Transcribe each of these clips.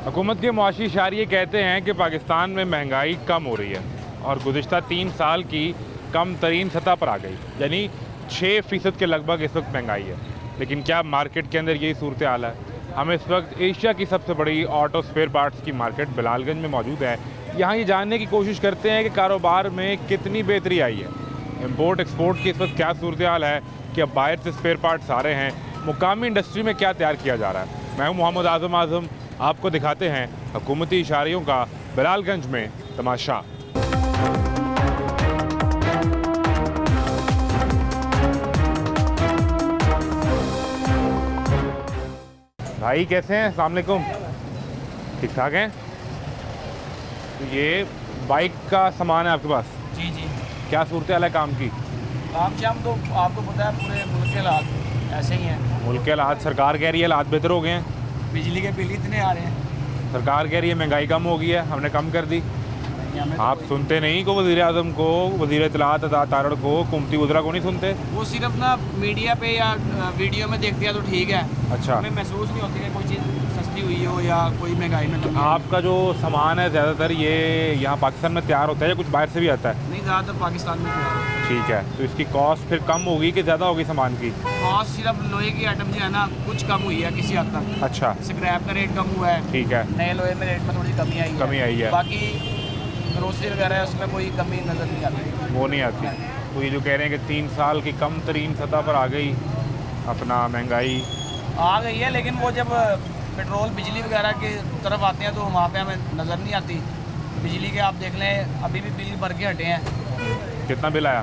हुकूमत के मुआशी इशारे कहते हैं कि पाकिस्तान में महंगाई कम हो रही है और गुज़िश्ता 3 साल की कम तरीन सतह पर आ गई, यानी 6% के लगभग इस वक्त महंगाई है। लेकिन क्या मार्केट के अंदर यही सूरत हाल है? हम इस वक्त एशिया की सबसे बड़ी ऑटो स्पेयर पार्ट्स की मार्केट बिलालगंज में मौजूद है। यहाँ ये जानने की कोशिश करते हैं कि कारोबार में कितनी बेहतरी आई है, इम्पोर्ट एक्सपोर्ट की इस वक्त क्या सूरत हाल है, कि अब बाहर से स्पेयर पार्ट्स आ रहे हैं, मुकामी इंडस्ट्री में क्या तैयार किया जा रहा है। मैं हूँ मोहम्मद आज़म, आपको दिखाते हैं हुकूमती इशारियों का बिलालगंज में तमाशा। भाई कैसे हैं? अस्सलाम वालेकुम। ठीक ठाक हैं? तो ये बाइक का सामान है आपके पास? जी जी। क्या सूरत हाल है काम की? काम शाम तो आपको पता है पूरे मुल्क के हालात ऐसे ही हैं। मुल्क के हालात, सरकार कह रही है हालात बेहतर हो गए हैं। बिजली के बिल इतने आ रहे हैं। सरकार कह रही है महंगाई कम हो गई है, हमने कम कर दी। हमें आप तो सुनते नहीं को वज़ीर आज़म को, वज़ीर इत्तलात तारड़ को, हुकूमती वज़रा को नहीं सुनते? वो सिर्फ ना मीडिया पे या वीडियो में देखते हैं तो ठीक है। अच्छा, हमें महसूस नहीं होती कि कोई चीज़ सस्ती हुई हो या कोई महंगाई में कमी। आपका जो सामान है ज़्यादातर ये यहाँ पाकिस्तान में तैयार होता है या कुछ बाहर से भी आता है? नहीं, ज़्यादातर पाकिस्तान में तैयार है। ठीक है, तो इसकी कॉस्ट फिर कम होगी कि ज़्यादा होगी सामान की? कॉस्ट सिर्फ लोहे की आइटम जो है ना कुछ कम हुई है किसी हद तक। अच्छा, स्क्रैप का रेट कम हुआ है। ठीक है, नए लोहे में रेट में थोड़ी कमी आई है। बाकी ग्रोसरी वगैरह है उसमें कोई कमी नज़र नहीं आती। वो नहीं आती। तो ये जो कह रहे हैं कि 3 साल की कम तरीन सतह पर आ गई अपना महंगाई आ गई है, लेकिन वो जब पेट्रोल बिजली वगैरह की तरफ आते हैं तो वहाँ पे हमें नज़र नहीं आती। बिजली के आप देख लें अभी भी बिल भर के हटे हैं। कितना बिल आया?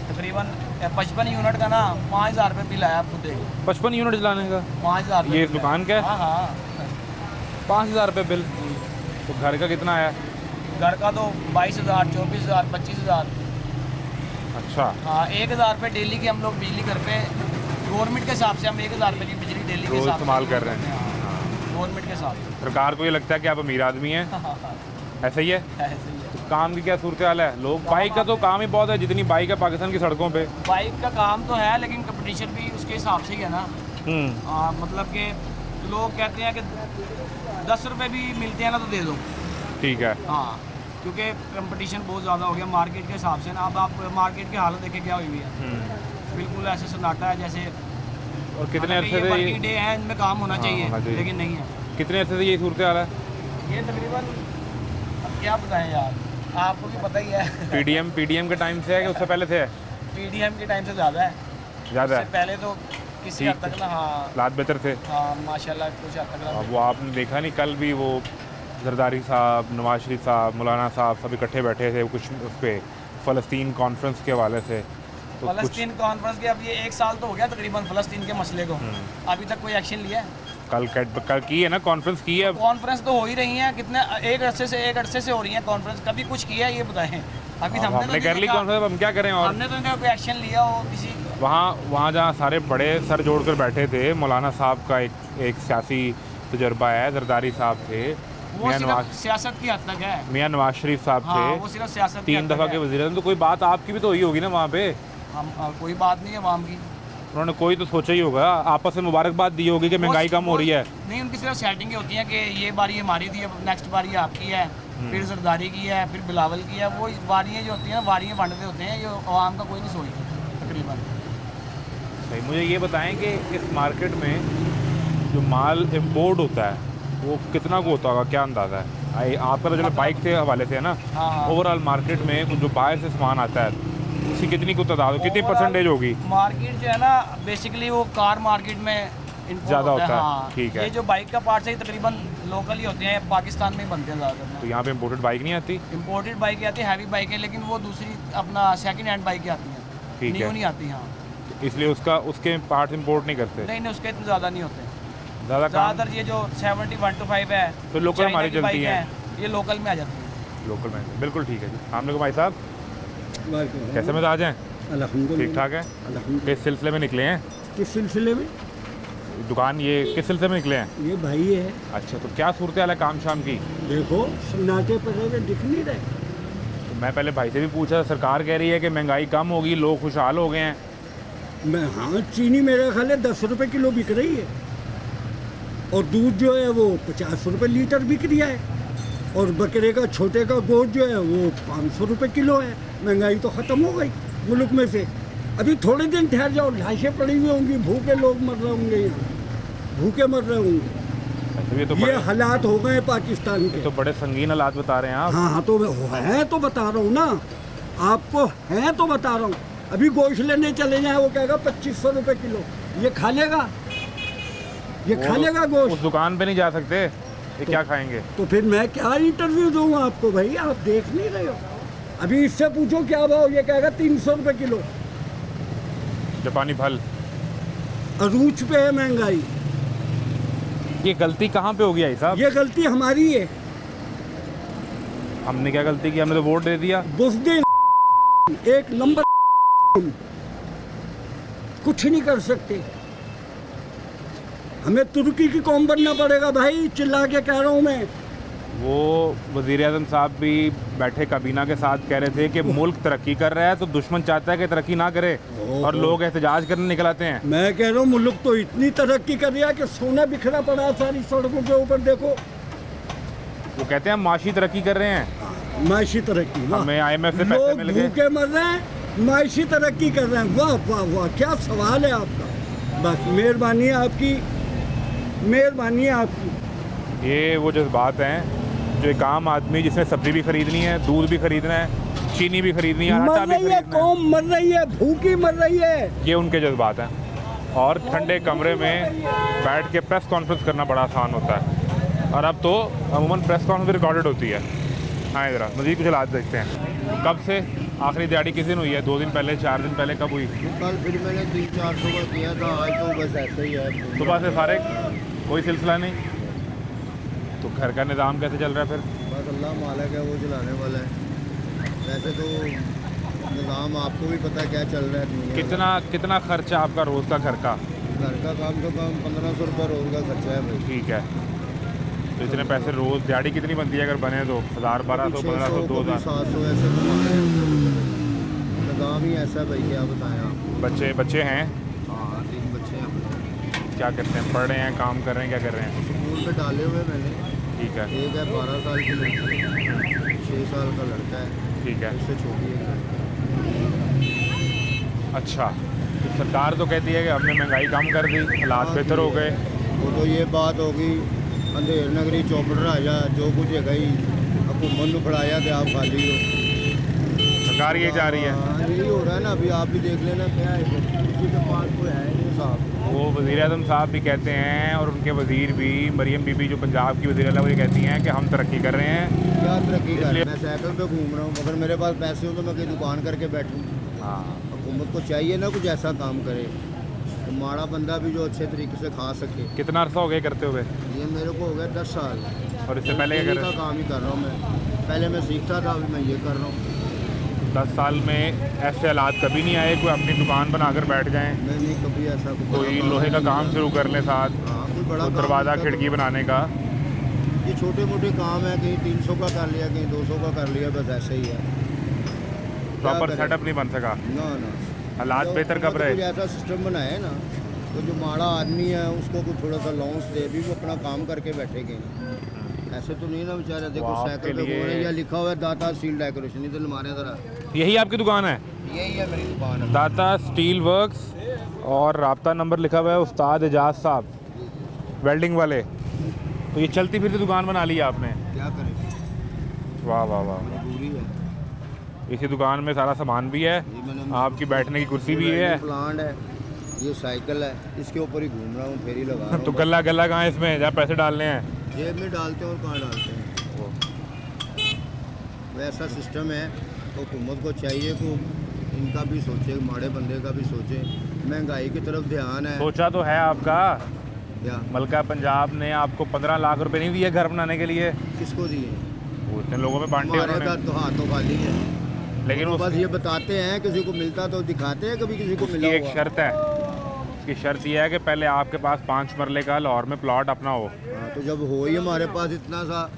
तकरीबन 55 यूनिट का ना 5000 रुपये बिल आया आपको देख। 55 यूनिट चलाने का 5000? ये इस दुकान का? हाँ हाँ। 5000 रुपये बिल। तो घर का कितना आया? घर का तो 22,000, 24,000, 25,000। अच्छा, हाँ, 1,000 रुपये डेली की हम लोग बिजली घर पे गवर्नमेंट के हिसाब से हम 1,000 रुपये की बिजली डेली के रोज हिसाब इस्तेमाल कर रहे हैं। गवर्नमेंट के हिसाब से। सरकार को ये लगता है कि आप अमीर आदमी हैं, ऐसा ही है? ऐसे ही है। तो काम की क्या सूरत हाल है? लोग, बाइक का तो काम ही बहुत है, जितनी बाइक है पाकिस्तान की सड़कों पे। बाइक का काम तो है लेकिन कंपटीशन भी उसके हिसाब से ही है ना। मतलब कि लोग कहते हैं कि 10 रुपये भी मिलते हैं ना तो दे दो। ठीक है। हाँ, क्योंकि कंपटीशन बहुत ज़्यादा हो गया मार्केट के हिसाब से ना। अब आप मार्केट की हालत देखें क्या हुई हुई है। बिल्कुल ऐसे सन्नाटा है जैसे। और कितने अरसे से वर्किंग डे है, इनमें काम होना चाहिए लेकिन नहीं है। कितने अरसे से ये सूरत हाल है? ये तकरीबन अब क्या बताएं यार, आपको भी पता ही है। पीडीएम के टाइम से है कि उससे पहले से है? पीडीएम के टाइम से ज़्यादा है। ज़्यादा उससे है? पहले तो किसी हद तक ना। हाँ, हालात बेहतर थे। हाँ माशाल्लाह कुछ हद तक। अब वो आपने देखा नहीं, कल भी वो जरदारी साहब, नवाज शरीफ साहब, मौलाना साहब सब इकट्ठे बैठे थे कुछ उस पर फ़लस्तीन कॉन्फ्रेंस के हवाले से। तो फ़लस्तीन कॉन्फ्रेंस के अब ये 1 साल तो हो गया तकरीबन फ़लस्तीन के मसले को। अभी तक कोई एक्शन लिया है? कल की है ना कॉन्फ्रेंस की है। कॉन्फ्रेंस तो हो ही रही हैं, कितने एक अरसे से हो रही है कॉन्फ्रेंस। कभी कुछ किया है ये बताएं? अभी हमने कर ली कॉन्फ्रेंस, अब हम क्या करें? और हमने तो इनका कोई एक्शन लिया हो किसी? वहाँ जहाँ सारे बड़े सर जोड़कर बैठे थे, मौलाना साहब का एक सियासी तजुर्बा है, जरदारी साहब थे, वो सिर्फ सियासत की हद तक है। मियाँ नवाज शरीफ साहब हाँ, थे, वो सिर्फ सियासत 3 दफ़ा के वज़ीर। तो कोई बात आपकी भी तो हुई होगी ना वहाँ पे? हम कोई बात नहीं है आवाम की। उन्होंने कोई तो सोचा ही होगा, आपस में मुबारकबाद दी होगी कि महंगाई कम हो रही है। नहीं, उनकी सिर्फ सेटिंग होती है कि ये बारी हमारी थी, अब नेक्स्ट बारी आपकी है, फिर जरदारी की है, फिर बिलावल की है। वो बारियाँ जो होती हैं बारियाँ बांटते होते हैं, ये आवाम का कोई नहीं सोचता तकरीबन। सही। मुझे ये बताएं कि इस मार्केट में जो माल इम्पोर्ट होता है वो कितना को होता होगा, क्या अंदाज़ा है आपका? तो जो बाइक के हवाले से है ना, ओवरऑल मार्केट में जो बाहर से सामान आता है उसकी कितनी को तादाद, कितनी परसेंटेज होगी? मार्केट जो है ना बेसिकली वो कार मार्केट में ज़्यादा होता है। हाँ, ठीक है। ये जो बाइक का पार्ट्स है तकरीबन लोकल ही होते हैं, पाकिस्तान में ही बनते हैं ज़्यादातर। तो यहाँ पे इम्पोर्टेड बाइक नहीं आती? इम्पोर्टेड बाइक आती है, हैवी बाइक है, लेकिन वो दूसरी अपना सेकंड हैंड बाइक आती हैं। ठीक है। न्यू नहीं आती। हाँ, इसलिए उसके पार्ट्स इम्पोर्ट नहीं करते? नहीं, उसके इतने ज़्यादा नहीं होते। ज़्यादातर ये जो 7125 है तो लोकल हमारी चलती है, ये लोकल में आ जाती है। लोकल में। बिल्कुल ठीक है जी। अस्सलाम भाई साहब, कैसे मिजाज हैं? अल्हम्दुलिल्लाह ठीक ठाक है। किस सिलसिले में निकले हैं? किस सिलसिले में? दुकान ये किस सिलसिले में निकले हैं? ये भाई है। अच्छा, तो क्या सूरत हाल है काम शाम की? देखो सन्नाटे पर है, दिख नहीं रहे। तो मैं पहले भाई से भी पूछा, सरकार कह रही है कि महंगाई कम होगी, लोग खुशहाल हो गए हैं। मैं हाँ, चीनी मेरे ख्याल है 10 रुपये किलो बिक रही है। और दूध जो है वो 50 रुपये लीटर बिक रहा है, और बकरे का छोटे का गोश्त जो है वो 500 रुपये किलो है। महंगाई तो ख़त्म हो गई मुल्क में से। अभी थोड़े दिन ठहर जाओ, लाशें पड़ी हुई होंगी, भूखे लोग मर रहे होंगे, यहाँ भूखे मर रहे होंगे। ये तो ये बड़े, हालात हो गए पाकिस्तान के। तो बड़े संगीन हालात बता रहे हैं आप। हाँ हाँ, तो हैं तो बता रहा हूँ ना आपको, हैं तो बता रहा हूँ। अभी गोश्त लेने चले जाए, वो कहेगा 2500 रुपये किलो। ये खा लेगा, ये खा लेगा उस गोश्त? दुकान पे नहीं जा सकते, ये क्या खाएंगे? तो फिर मैं क्या इंटरव्यू दूंगा आपको भाई? आप देख नहीं रहे हो। अभी इससे पूछो क्या भाव, ये कहेगा 300 रुपये किलो। जापानी फल। अरूज पे है महंगाई। ये गलती कहाँ पे होगी भाई साहब? ये गलती हमारी है। हमने क्या गलती की? हमने तो वोट दे दिया। बुज़दिल एक नंबर, कुछ नहीं कर सकते। हमें तुर्की की कौम बनना पड़ेगा भाई, चिल्ला के कह रहा हूँ मैं। वो वज़ीर आज़म साहब भी बैठे काबीना के साथ कह रहे थे कि मुल्क तरक्की कर रहा है तो दुश्मन चाहता है कि तरक्की ना करे, और लोग एहतजाज करने निकल आते हैं। मैं कह रहा हूँ मुल्क तो इतनी तरक्की कर रहा है कि सोना बिखरा पड़ा है सारी सड़कों के ऊपर। देखो, वो कहते हैं हम माशी तरक्की कर रहे हैं, माशी तरक्की, वाह। हमें IMF से पैसे लोग मिल गए। भूखे मर रहे हैं, माशी तरक्की कर रहे हैं। वाह वाह वाह, क्या सवाल है आपका। बस मेहरबानी है आपकी, मेहरबानी है आपकी। ये वो जज्बात हैं जो एक आम आदमी जिसने सब्जी भी खरीदनी है, दूध भी खरीदना है, चीनी भी खरीदनी है, आटा मर भी रही है खरीदना है, कौम, मर रही है, भूखी मर रही है। ये उनके जज्बात हैं। और ठंडे कमरे में बैठ के प्रेस कॉन्फ्रेंस करना बड़ा आसान होता है, और अब तो अमूमन प्रेस कॉन्फ्रेंस रिकॉर्डेड होती है। हाँ, ज़रा मज़ीद कुछ हालात देखते हैं। कब से आखिरी दिहाड़ी किस दिन हुई है? 2 दिन पहले, 4 दिन पहले? कब हुई? कल फिर मैंने 300-400 का किया था, आज तो बस ऐसा ही है। सुबह से फारिग, कोई सिलसिला नहीं। तो घर का निज़ाम कैसे चल रहा है फिर? बस अल्लाह मालिक है, वो चलाने वाला है। वैसे तो निज़ाम आपको भी पता है क्या चल रहा है दुनिया में। कितना खर्चा आपका रोज़ का घर का? घर का कम से कम 1500 रुपये रोज़ का खर्चा है भाई। ठीक है, तो इतने पैसे रोज़ दिहाड़ी कितनी बनती है अगर बने तो? 1000, 1200, 1500, 2000? 700 ऐसे कमाते हैं। निज़ाम ही ऐसा है भाई, क्या बताएं आप। बच्चे हैं? हाँ, 3 बच्चे हैं अपने। क्या करते हैं? पढ़ रहे हैं, काम कर रहे हैं, क्या कर रहे हैं? स्कूल पे डाले हुए मैंने। ठीक है, एक है 12 साल की लड़की, 6 साल का लड़का है, ठीक है। उससे छोटी है। अच्छा, तो सरकार तो कहती है कि हमने महंगाई कम कर दी, हालात बेहतर हो गए। वो तो ये बात होगी अंधेर नगरी चौपड़ राजा, जो कुछ है गई हुकूमत ने फड़ाया कि आप खाली हो। सरकार ये चाह रही है। हाँ, यही हो रहा है ना। अभी आप भी देख लेना क्या है, किसी के पास कोई है नहीं साहब। वो वज़ीर आज़म साहब भी कहते हैं, और उनके वज़ीर भी, मरियम बीबी जो पंजाब की वज़ीर आला, वो ये कहती हैं कि हम तरक्की कर रहे हैं। क्या तरक्की कर इसलिए- मैं साइकिल पे घूम रहा हूँ, अगर मेरे पास पैसे हो तो मैं कहीं दुकान करके बैठूँ। हाँ, हुकूमत को चाहिए ना कुछ ऐसा काम करे, तो माड़ा बंदा भी जो अच्छे तरीके से खा सके। कितना अर्सा हो गया करते हुए? ये मेरे को हो गया 10 साल। और इससे पहले क्या कर का रहे थे? काम ही कर रहा हूँ मैं। पहले मैं सीखता था, अभी मैं ये कर रहा हूँ। 10 साल में ऐसे हालात कभी नहीं आए कोई अपनी दुकान बनाकर बैठ जाएं, नहीं कभी ऐसा कोई लोहे का काम शुरू कर ले साथ, हाँ, कोई बड़ा कोई काम दरवाज़ा नहीं खिड़की करता। बनाने का? ये छोटे मोटे काम है, कहीं 300 का कर लिया, कहीं 200 का कर लिया, बस ऐसे ही है। प्रॉपर करें? सेटअप नहीं बन सका। ना ना, हालात तो बेहतर कब कुछ रहे? ऐसा सिस्टम बनाए ना, तो जो माड़ा आदमी है उसको कुछ थोड़ा सा लॉन्स दे, भी वो अपना काम करके बैठेंगे। ऐसे तो नहीं ना बेचारे। देखो आपके साइकिल पे लिए- घूम रहे हैं, या लिखा हुआ है दाता स्टील डेकोरेशन, इधर हमारे जरा यही आपकी दुकान है? यही है मेरी दुकान है। दाता स्टील वर्क्स, और राब्ता नंबर लिखा हुआ है उस्ताद एजाज साहब, वेल्डिंग वाले। तो ये चलती फिरती दुकान बना ली आपने? क्या करें, वाह वाह वाह। मजबूरी है। इसी दुकान में सारा सामान भी है, ये मैंने आपकी बैठने की कुर्सी भी है। प्लांट है, ये साइकिल है, इसके ऊपर ही घूम रहा हूँ, फेरी लगा रहा हूँ। तो गल्ला गल्ला कहाँ है इसमें जहाँ पैसे डालने हैं? जेब में डालते हैं और कहाँ डालते हैं। वैसा सिस्टम है, तो हुकूमत को चाहिए कि इनका भी सोचे, माड़े बंदे का भी सोचे। महंगाई की तरफ ध्यान है। सोचा तो है आपका। क्या मलका पंजाब ने आपको 15 लाख रुपए नहीं दिए घर बनाने के लिए? किसको दिए? वो इतने लोगों में बांटे हमारे उन्होंने। का तो हाथों खाली है। लेकिन तो उस बस ये बताते हैं, किसी को मिलता तो दिखाते हैं, कभी किसी को उसकी मिला एक हुआ। शर्त है। उसकी शर्त यह है कि पहले आपके पास 5 मरले का लाहौर में प्लॉट अपना हो। हाँ, तो जब हो ही हमारे पास इतना सा,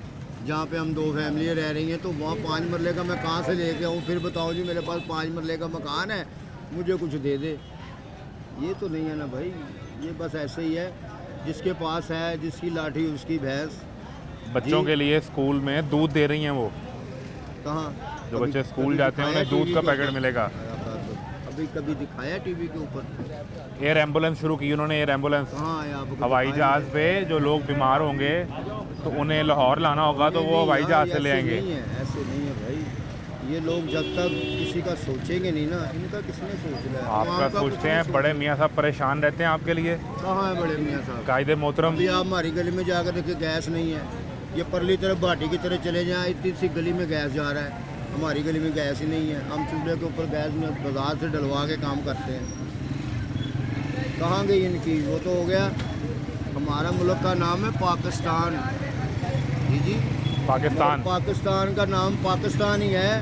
जहाँ पे हम 2 फैमिली रह रही हैं, तो वहाँ 5 मरले का मैं कहाँ से लेके आऊँ? फिर बताओ जी, मेरे पास 5 मरले का मकान है, मुझे कुछ दे दे। ये तो नहीं है ना भाई, ये बस ऐसे ही है। जिसके पास है, जिसकी लाठी उसकी भैंस। बच्चों जी। के लिए स्कूल में दूध दे रही हैं वो, कहाँ जो कभी- बच्चे स्कूल कभी जाते हैं दिखाया उन्हें दूध टीवी का के पैकेट ऊपर? मिलेगा। अभी कभी दिखाया टीवी के ऊपर? एयर एम्बुलेंस शुरू की उन्होंने, एयर एम्बुलेंस कहाँ है आपको? हवाई जहाज़ पे जो लोग बीमार होंगे तो उन्हें लाहौर लाना होगा तो वो हवाई जहाज़ से ले आएंगे। नहीं है, ऐसे नहीं है भाई। ये लोग जब तक किसी का सोचेंगे नहीं ना, इनका किसने सोचना है? आपका आवाम का कुछ सोचते नहीं हैं, सोचना। बड़े मियाँ साहब परेशान रहते हैं आपके लिए। कहाँ है बड़े मियाँ साहब? कायदे मोहतरम, अभी आप हमारी गली में जाकर देखिए, गैस नहीं है। ये परली तरफ भाटी की तरफ चले जाएं, इतनी सी गली में गैस जा रहा है। हमारी गली में गैस ही नहीं है। हम चूल्हे के ऊपर गैस में बाजार से डलवा के काम करते हैं। कहाँ गई इनकी? वो तो हो गया। हमारा मुल्क का नाम है पाकिस्तान। जी जी, पाकिस्तान। पाकिस्तान का नाम पाकिस्तान ही है।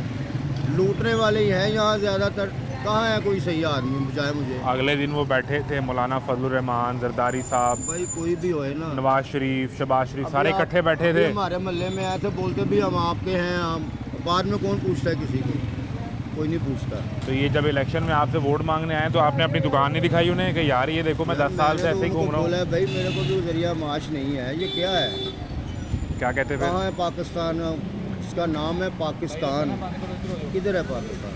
लूटने वाले ही हैं यहाँ ज़्यादातर। कहाँ है कोई सही आदमी बचाए मुझे? अगले दिन वो बैठे थे मौलाना फजलुर रहमान, जरदारी साहब, भाई कोई भी होए ना, नवाज शरीफ, शहबाज शरीफ, अभी सारे आप- इकट्ठे बैठे अभी थे। हमारे मोहल्ले में आए थे, बोलते भी हम आपके हैं। हम बाद में कौन पूछता है किसी को? कोई नहीं पूछता। तो ये जब इलेक्शन में आपसे वोट मांगने आए तो आपने अपनी दुकान नहीं दिखाई उन्हें कि यार ये देखो मैं 10 साल से ऐसे ही घूम रहा हूँ? बोला भाई मेरे को भी जरिया माश नहीं है। ये क्या है? क्या कहते थे? कहाँ है पाकिस्तान? इसका नाम है पाकिस्तान। किधर है पाकिस्तान?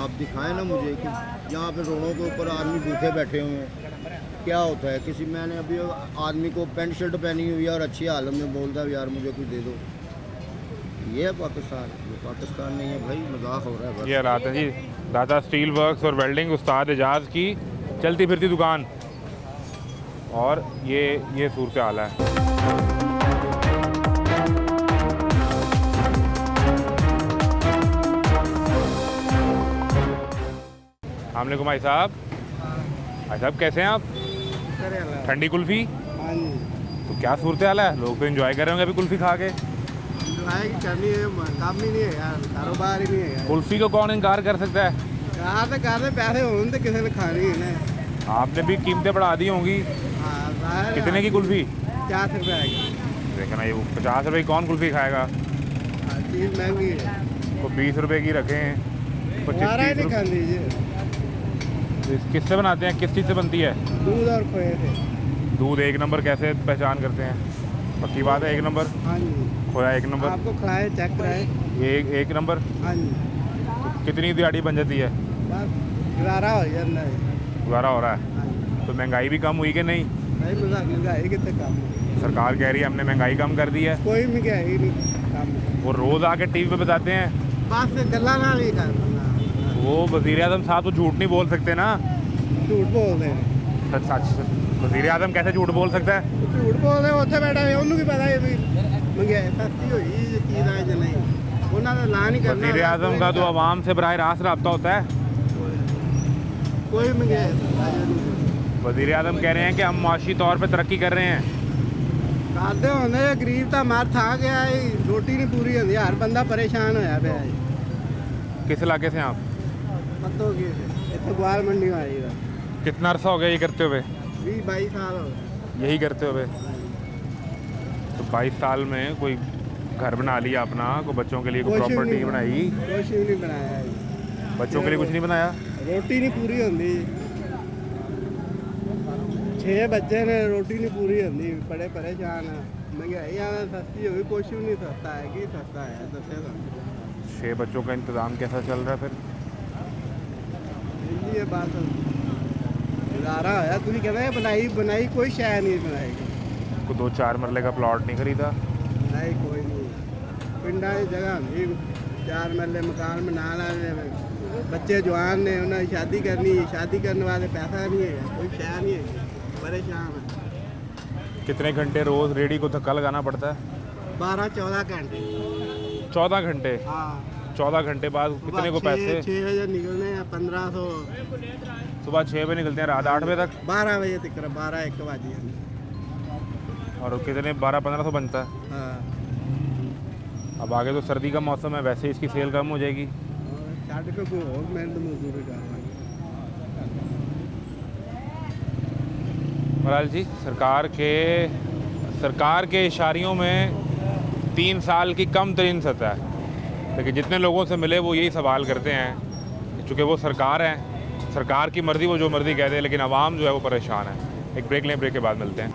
आप दिखाएं ना मुझे कि यहाँ पे रोडों के ऊपर आदमी भूखे बैठे हुए हैं। क्या होता है? किसी मैंने अभी आदमी को पैंट शर्ट पहनी हुई है और अच्छी हालत में बोलता है यार मुझे कुछ दे दो। ये है पाकिस्तान? ये पाकिस्तान नहीं है भाई, मजाक हो रहा है बस। ये रात है जी, दादा स्टील वर्क्स और वेल्डिंग उस्ताद एजाज की चलती फिरती दुकान, और ये सूरत हाल है। अस्सलामुअलैकुम भाई साहब। भाई साहब कैसे हैं आप? ठंडी कुल्फ़ी, हाँ जी, तो क्या सूरत हाल है? लोग तो एंजॉय कर रहे होंगे अभी कुल्फ़ी खा के। की करनी है, काम ही नहीं है यार, कारोबार ही नहीं है यार। कुल्फ़ी को कौन इनकार कर सकता है? कहाँ से करते पैसे होने तो किसी ने खानी है ना। आपने भी कीमतें बढ़ा दी होंगी। हाँ, जाहिर है। कितने की कुल्फ़ी? 50 रुपये आएगी। देखना ये 50 रुपये की कौन कुल्फ़ी खाएगा? हाँ, चीज़ महंगी है। वो 20 रुपये की रखे हैं, 12 ही 25-30 नहीं खान दीजिए। रुपये। किससे बनाते हैं, किस चीज़ से बनती है? दूध और खोए थे। दूध एक नंबर कैसे पहचान करते हैं? पक्की बात है, एक नंबर। हाँ जी, खोया एक नंबर। आपको खिलाए चेक कराए। ये एक नंबर। हाँ जी, कितनी दिहाड़ी बन जाती है? बस गुजारा हो जाता है। गुजारा हो रहा है? हाँ जी, तो महंगाई भी कम हुई कि नहीं? भाई महंगाई कितने कम है? सरकार कह रही है हमने महंगाई कम कर दी है। कोई महंगाई नहीं कम। वो रोज़ आके टीवी पे बताते हैं। बस गल्ला ना नहीं करना, वो वज़ीर आज़म साहब तो झूठ नहीं बोल सकते ना। झूठ बोल रहे हैं। सच सच वज़ीर आज़म कैसे झूठ बोल सकता है? झूठ बोल रहे ਉੱਥੇ ਬੈਠਾ ਹੈ ਉਹਨੂੰ ਕੀ ਪਤਾ ਹੈ ਵੀ ਮੰਗਿਆਈ ਸਸਤੀ ਹੋਈ ਜਾਂ ਕੀ ਦਾ ਜਾਂ ਨਹੀਂ ਉਹਨਾਂ ਦਾ ਐਲਾਨ ਹੀ ਕਰਨਾ वज़ीर आज़म का तो आवाम से बराह रास्त रब्ता होता है। कोई मंगियाई नहीं वज़ीर आज़म कह रहे हैं कि हम माशी तौर पे तरक्की कर रहे हैं। ਕਰਦੇ ਹੁੰਦੇ ਗਰੀਬ ਤਾਂ ਮਰ ਥਾ ਗਿਆ ਰੋਟੀ ਨਹੀਂ ਪੂਰੀ ਹੁੰਦੀ ਹਰ ਬੰਦਾ ਪਰੇਸ਼ਾਨ ਹੋਇਆ ਪਿਆ ਹੈ किस इलाके से हैं आप? ਪੱਤੋ ਕੀ ਇੱਥੇ ਗਵਾਰ ਮੰਡੀ ਆਈ ਦਾ कितना अरसा हो गया ये करते हुए? 20 22 ਸਾਲ ਹੋ ਗਏ यही करते हुए? तो 22 साल में कोई घर बना लिया अपना, कोई बच्चों के लिए कोई कुछ भी प्रॉपर्टी नहीं बनाई? ਕੁਛ ਵੀ ਨਹੀਂ ਬਣਾਇਆ ਜੀ। बच्चों के लिए कुछ नहीं बनाया? ਰੋਟੀ ਨਹੀਂ ਪੂਰੀ ਹੁੰਦੀ 6 ਬੱਚੇ ਨੇ ਰੋਟੀ ਨਹੀਂ ਪੂਰੀ ਹੁੰਦੀ ਬੜੇ ਪਰੇਸ਼ਾਨ ਆ ਮਹਿੰਗਾਈ ਆ ਸਸਤੀ ਹੋਈ ਕੁਛ ਵੀ ਨਹੀਂ ਸਸਤਾ ਹੈ ਕੀ ਸਸਤਾ ਹੈ ਦੱਸਿਆ ਤੁਹਾਨੂੰ 6 बच्चों का इंतज़ाम कैसा चल रहा है फिर? ਇਹ ਬਾਤ ਗੁਜ਼ਾਰਾ ਹੋਇਆ ਤੁਸੀਂ ਕਹਿੰਦੇ ਬਣਾਈ ਕੋਈ ਸ਼ੈ ਨਹੀਂ ਬਣਾਏਗੀ कोई 2-4 मरले का प्लॉट नहीं खरीदा? ਨਹੀਂ ਕੋਈ ਨਹੀਂ ਪਿੰਡਾਂ ਦੀ ਜਗ੍ਹਾ ਹੁੰਦੀ 4 ਮਰਲੇ ਮਕਾਨ ਬਣਾ ਲੈਣੇ ਬੱਚੇ ਜਵਾਨ ਨੇ ਉਹਨਾਂ ਦੀ ਸ਼ਾਦੀ ਕਰਨੀ ਸ਼ਾਦੀ ਕਰਨ ਵਾਲੇ ਪੈਸਾ ਨਹੀਂ ਹੈ ਕੋਈ ਸ਼ੈ ਨਹੀਂ ਹੈ परेशान है कितने घंटे रोज़ रेडी को धक्का लगाना पड़ता है? 12-14 घंटे 14 घंटे? हाँ 14 घंटे बाद कितने को पैसे? 6 बजे निकलने हैं 1500 सुबह 6 बजे निकलते हैं, रात 8 बजे तक? 12 बजे तक 12-1 बजे और कितने 12-1500 बनता है? हाँ अब आगे तो सर्दी का मौसम है, वैसे इसकी सेल कम हो जाएगी। और छाट के कोई और मेहनत मजदूरी करवाएंगे बहरहाल जी, सरकार के इशारियों में 3 साल की कम तरीन सतह है, लेकिन जितने लोगों से मिले वो यही सवाल करते हैं, चूँकि वो सरकार है, सरकार की मर्ज़ी वो जो मर्ज़ी कह दे, लेकिन आवाम जो है वो परेशान है। एक ब्रेक लें, ब्रेक के बाद मिलते हैं।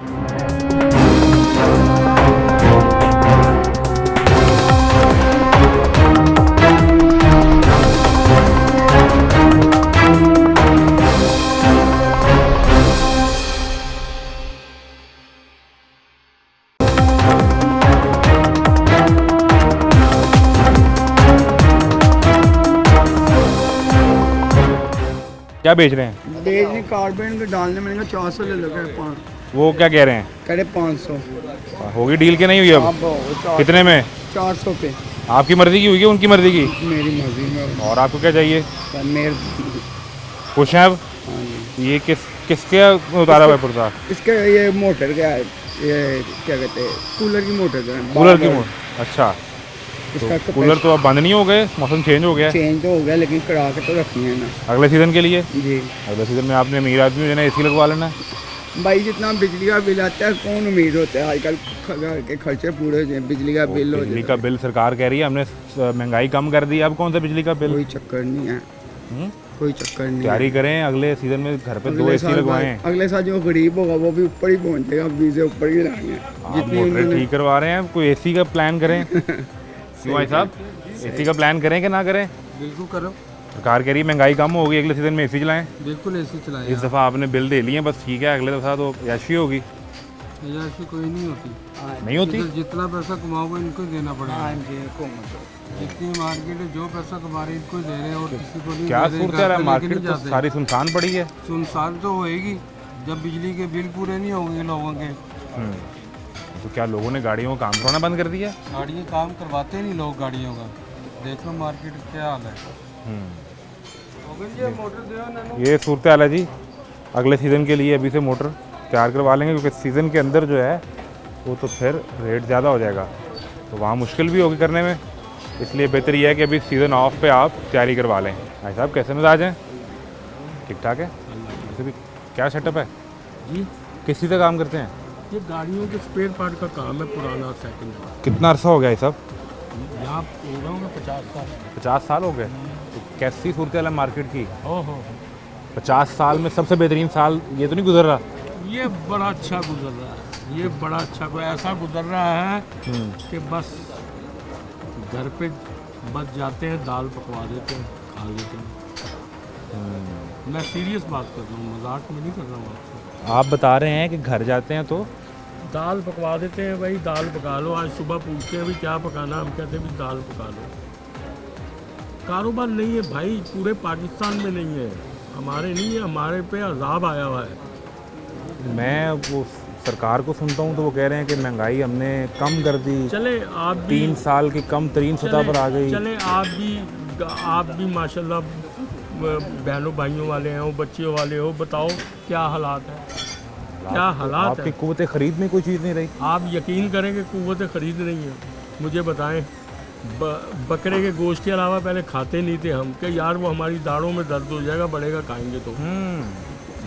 क्या बेच रहे हैं? बेचने कार्बन के डालने मैंने कहा 400 ले लो, कह 500, वो क्या कह रहे हैं? कह रहे 500। होगी डील के नहीं हुई अब? अब कितने में? 400 पे। आपकी मर्जी की हुई है उनकी मर्जी की? मेरी मर्जी में। और आपको क्या चाहिए? मेरे खुश हैं अब? हाँ जी। ये किसके उतारा हुआ है पुर्जा? इसके ये मोटर का है, ये क्या कहते हैं, कूलर की मोटर का है। कूलर की मोटर? अच्छा, इसका तो कूलर तो अब बंद नहीं हो गए, मौसम चेंज हो गया है। चेंज तो हो गया, लेकिन करा के तो रखनी है ना अगले सीज़न के लिए। जी। अगले सीज़न में आपने अमीर आदमी जो है एसी लगवा लेना है। भाई जितना बिजली का बिल आता है कौन उम्मीद होता है, आजकल घर के खर्चे पूरे हो जाए, बिजली का बिल हो बिजली जाए। का बिल सरकार कह रही है हमने महंगाई कम कर दी है, अब कौन सा बिजली का बिल? कोई चक्कर नहीं है, हम्म? कोई चक्कर नहीं है। तैयारी करें, अगले सीज़न में घर पे 2 अगले एसी साल लगवाएं। अगले साल जो गरीब होगा वो भी ऊपर ही पहुंच जाएगा, वीजे ऊपर ही लाएंगे आप जितनी मोटर उन्होंने। ठीक करवा रहे हैं, कोई एसी का प्लान करें। क्यों भाई साहब, एसी का प्लान करें कि ना करें? बिल्कुल करो, सरकार कह रही है महंगाई कम होगी, अगले सीज़न में एसी चलाएं। बिल्कुल एसी चलाएं। इस दफ़ा आपने बिल दे लिए, बस ठीक है, अगले दफ़ा तो याशी होगी। ऐसी कोई नहीं होती, नहीं होती? जितना पैसा कमाओगे इनको ही देना पड़ेगा। हाँ जी, हुकूमत। जितनी मार्केट है जो पैसा कमा रहे हैं इनको ही दे रहे हैं और किसी को नहीं क्या दे रहे, सूरत घर है? पे मार्केट लेके तो नहीं जाते। सारी सुनसान पड़ी है। सुनसान तो होएगी जब बिजली के बिल पूरे नहीं होंगे लोगों के। तो क्या लोगों ने गाड़ियों का काम करना बंद कर दिया? गाड़ियाँ काम करवाते नहीं लोग गाड़ियों का, देख लो मार्केट क्या हाल है। मोटर दो ये सूरत हाल है जी। अगले सीज़न के लिए अभी से मोटर तैयार करवा लेंगे, क्योंकि सीज़न के अंदर जो है वो तो फिर रेट ज़्यादा हो जाएगा, तो वहाँ मुश्किल भी होगी करने में। इसलिए बेहतर यह है कि अभी सीज़न ऑफ पे आप तैयारी करवा लें। भाई साहब कैसे मिजाज हैं? ठीक ठाक है? वैसे भी क्या सेटअप है जी? किस चीज़ का काम करते हैं? ये गाड़ियों के स्पेयर पार्ट का काम है, पुराना सेकंड का। कितना अरसा हो गया ये सब? यहाँ हो रहा हूँ 50 साल। 50 साल हो गए? तो कैसी सूरत हाल है मार्केट की? ओहो, 50 साल में सबसे बेहतरीन साल ये तो नहीं गुजर रहा? ये बड़ा अच्छा गुजर रहा है, ये बड़ा अच्छा ऐसा गुजर रहा है कि बस घर पे बच जाते हैं, दाल पकवा देते हैं, खा लेते हैं। मैं सीरियस बात कर रहा हूँ, मजाक में नहीं कर रहा हूँ आपसे। आप बता रहे हैं कि घर जाते हैं तो दाल पकवा देते हैं, भाई दाल पका लो। आज सुबह पूछते हैं भी क्या पकाना, हम कहते हैं भी दाल पका लो। कारोबार नहीं है भाई, पूरे पाकिस्तान में नहीं है, हमारे नहीं है, हमारे पे अजाब आया हुआ है। मैं वो सरकार को सुनता हूँ तो वो कह रहे हैं कि महंगाई हमने कम कर दी, चले आप भी 3 साल की कम तरीन सतह पर आ गई। चले आप भी माशाल्लाह बहनों भाइयों वाले हैं, बच्चियों वाले हो, बताओ क्या हालात है, क्या हालात आपकी है। कुव्वत खरीद में कोई चीज़ नहीं रही। आप यकीन करें कि कुव्वत खरीद नहीं है। मुझे बताएं, बकरे के गोश्त के अलावा पहले खाते नहीं थे हम, कि यार वो हमारी दाढ़ों में दर्द हो जाएगा, बढ़ेगा खाएंगे तो।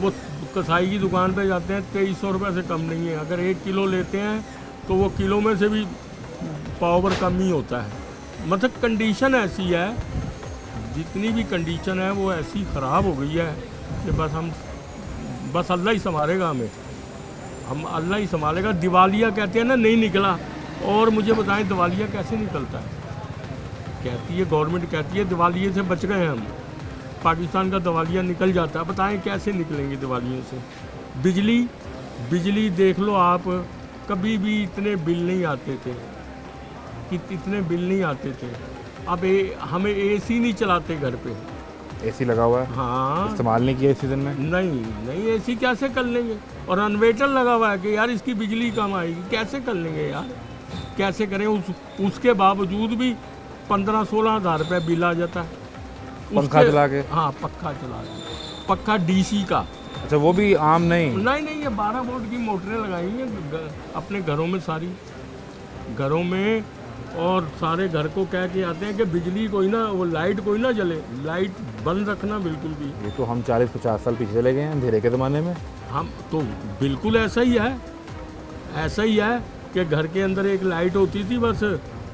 वो कसाई की दुकान पे जाते हैं, 2300 रुपये से कम नहीं है। अगर 1 किलो लेते हैं तो वो किलो में से भी पावर कम ही होता है। मतलब कंडीशन ऐसी है, जितनी भी कंडीशन है वो ऐसी ख़राब हो गई है कि बस अल्लाह ही संभालेगा हमें, हम अल्लाह ही संभालेगा। दिवालिया कहते हैं ना, नहीं निकला। और मुझे बताएं दिवालिया कैसे निकलता है? कहती है गवर्नमेंट, कहती है दिवालिये से बच गए हम, पाकिस्तान का दिवालिया निकल जाता है। बताएं कैसे निकलेंगे दिवालियों से? बिजली देख लो आप, कभी भी इतने बिल नहीं आते थे, कि इतने बिल नहीं आते थे। अब हमें एसी नहीं चलाते घर पे। एसी लगा हुआ है, हाँ, इस्तेमाल नहीं किया इस सीज़न में? नहीं एसी कैसे कर लेंगे? और इन्वर्टर लगा हुआ है कि यार इसकी बिजली कम आएगी, कैसे कर लेंगे यार? कैसे करें? उसके बावजूद भी 15-16 हज़ार रुपये बिल आ जाता है पंखा चला के। हाँ, पक्का चला के, पक्का डीसी का। अच्छा, वो भी आम नहीं? नहीं, ये 12 वोल्ट की मोटरें लगाई हैं अपने घरों में, सारी घरों में। और सारे घर को कह के आते हैं कि बिजली कोई ना, वो लाइट कोई ना जले, लाइट बंद रखना बिल्कुल भी। ये तो हम 40-50 साल पीछे चले गए हैं अंधेरे के ज़माने में। हम तो बिल्कुल ऐसा ही है कि घर के अंदर एक लाइट होती थी बस,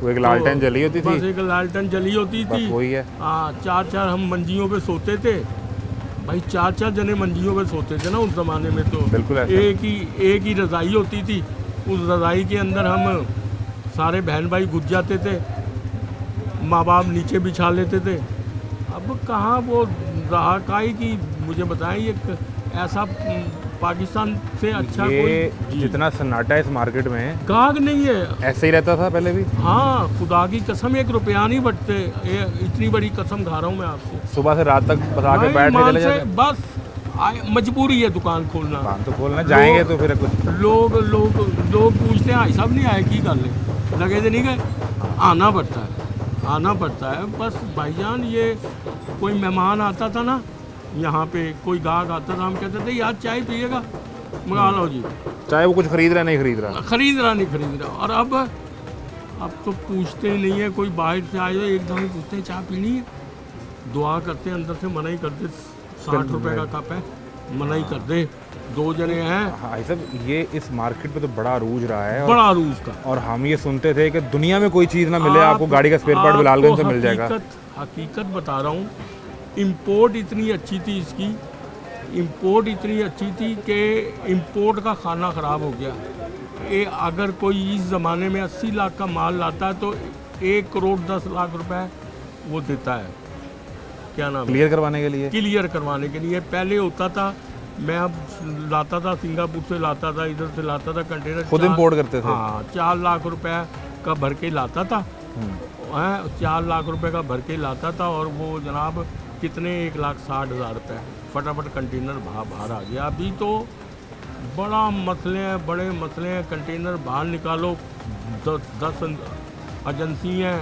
वो एक लालटेन जली होती थी, बस एक लालटेन जली होती बस थी। वही है। हाँ, 4 हम मंजियों पे सोते थे, भाई 4-4 जने मंजियों पे सोते थे ना उस ज़माने में, तो बिल्कुल ऐसा। एक ही रज़ाई होती थी, उस रज़ाई के अंदर हम सारे बहन भाई घुस जाते थे, माँ बाप नीचे बिछा लेते थे। अब कहाँ वो रहा काई की, मुझे बताएं ये ऐसा पाकिस्तान से अच्छा ये कोई जितना सन्नाटा है इस मार्केट में, गाहक नहीं है। ऐसे ही रहता था पहले भी। हाँ, खुदा की कसम 1 रुपया नहीं बटते, इतनी बड़ी कसम खा रहा हूँ मैं आपसे। सुबह से रात तक बस आके भाई, बैठ के माल चले से जाते। बस मजबूरी है दुकान खोलना। दुकान तो खोलना जाएंगे तो फिर कुछ लोग लोग लोग पूछते हैं भाई साहब नहीं आए की गल है, लगे तो नहीं गए, आना पड़ता है बस भाईजान। ये कोई मेहमान आता था ना यहाँ पे, कोई गाहक आता था, हम कहते थे यार चाय पिएगा, मंगा लो जी, चाहे वो कुछ खरीद रहा है नहीं खरीद रहा। नहीं खरीद रहा। और अब तो पूछते ही नहीं है, कोई बाहर से आए तो एकदम ही पूछते हैं चाय पीनी है, दुआ करते हैं, अंदर से मना ही करते, 60 रुपए का कप है, मना ही कर दे, 2 जने हैं। हाँ भाई साहब, ये इस मार्केट पे तो बड़ा अरूज रहा है बड़ा रूस का। और हम ये सुनते थे कि दुनिया में कोई चीज़ ना मिले आपको गाड़ी का स्पेयर पार्ट बिलालगंज से मिल जाएगा। हकीकत बता रहा हूँ, इंपोर्ट इतनी अच्छी थी इसकी, इंपोर्ट इतनी अच्छी थी कि इंपोर्ट का खाना ख़राब हो गया। अगर कोई इस ज़माने में 80 लाख का माल लाता है तो 1 करोड़ 10 लाख रुपए वो देता है, क्या नाम है, क्लियर करवाने के लिए। क्लियर करवाने के लिए। पहले होता था, मैं अब लाता था, सिंगापुर से लाता था, इधर से लाता था कंटेनर, खुद इंपोर्ट करते थे। हाँ, 4 लाख रुपए का भर के लाता था, 4 लाख रुपए का भर के लाता था, और वो जनाब कितने 1,60,000 रुपये फटाफट कंटेनर बाहर आ गया। अभी तो बड़ा मसले हैं, बड़े मसले हैं, कंटेनर बाहर निकालो, 10 एजेंसी हैं,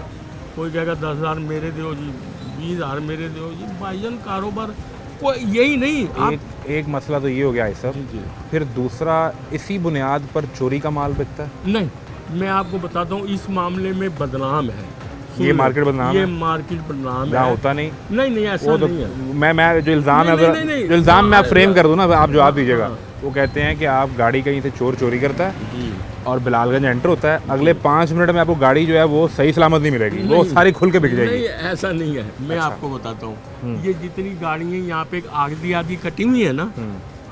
कोई कहेगा 10,000 मेरे दो जी, 20,000 मेरे दो जी। भाईजान कारोबार कोई यही नहीं। एक मसला तो ये हो गया है सब। जी। फिर दूसरा, इसी बुनियाद पर चोरी का माल बिकता है। नहीं, मैं आपको बताता हूँ, इस मामले में बदनाम है ये मार्केट बदनाम ये है? मार्केट बदनाम जहाँ है। होता नहीं। नहीं ऐसा वो तो नहीं है। मैं जो इल्ज़ाम है, नहीं, जो इल्ज़ाम मैं आप फ्रेम कर दूँ ना, आप जवाब दीजिएगा। हाँ। वो कहते हैं कि आप गाड़ी कहीं से चोरी करता है जी। और बिलालगंज एंटर होता है, अगले 5 मिनट में आपको गाड़ी जो है वो सही सलामत नहीं मिलेगी, वो सारी खुल के बिक जाएगी। नहीं, ऐसा नहीं है। मैं आपको बताता हूँ, ये जितनी गाड़ियाँ यहाँ पे आधी कटी हुई है ना,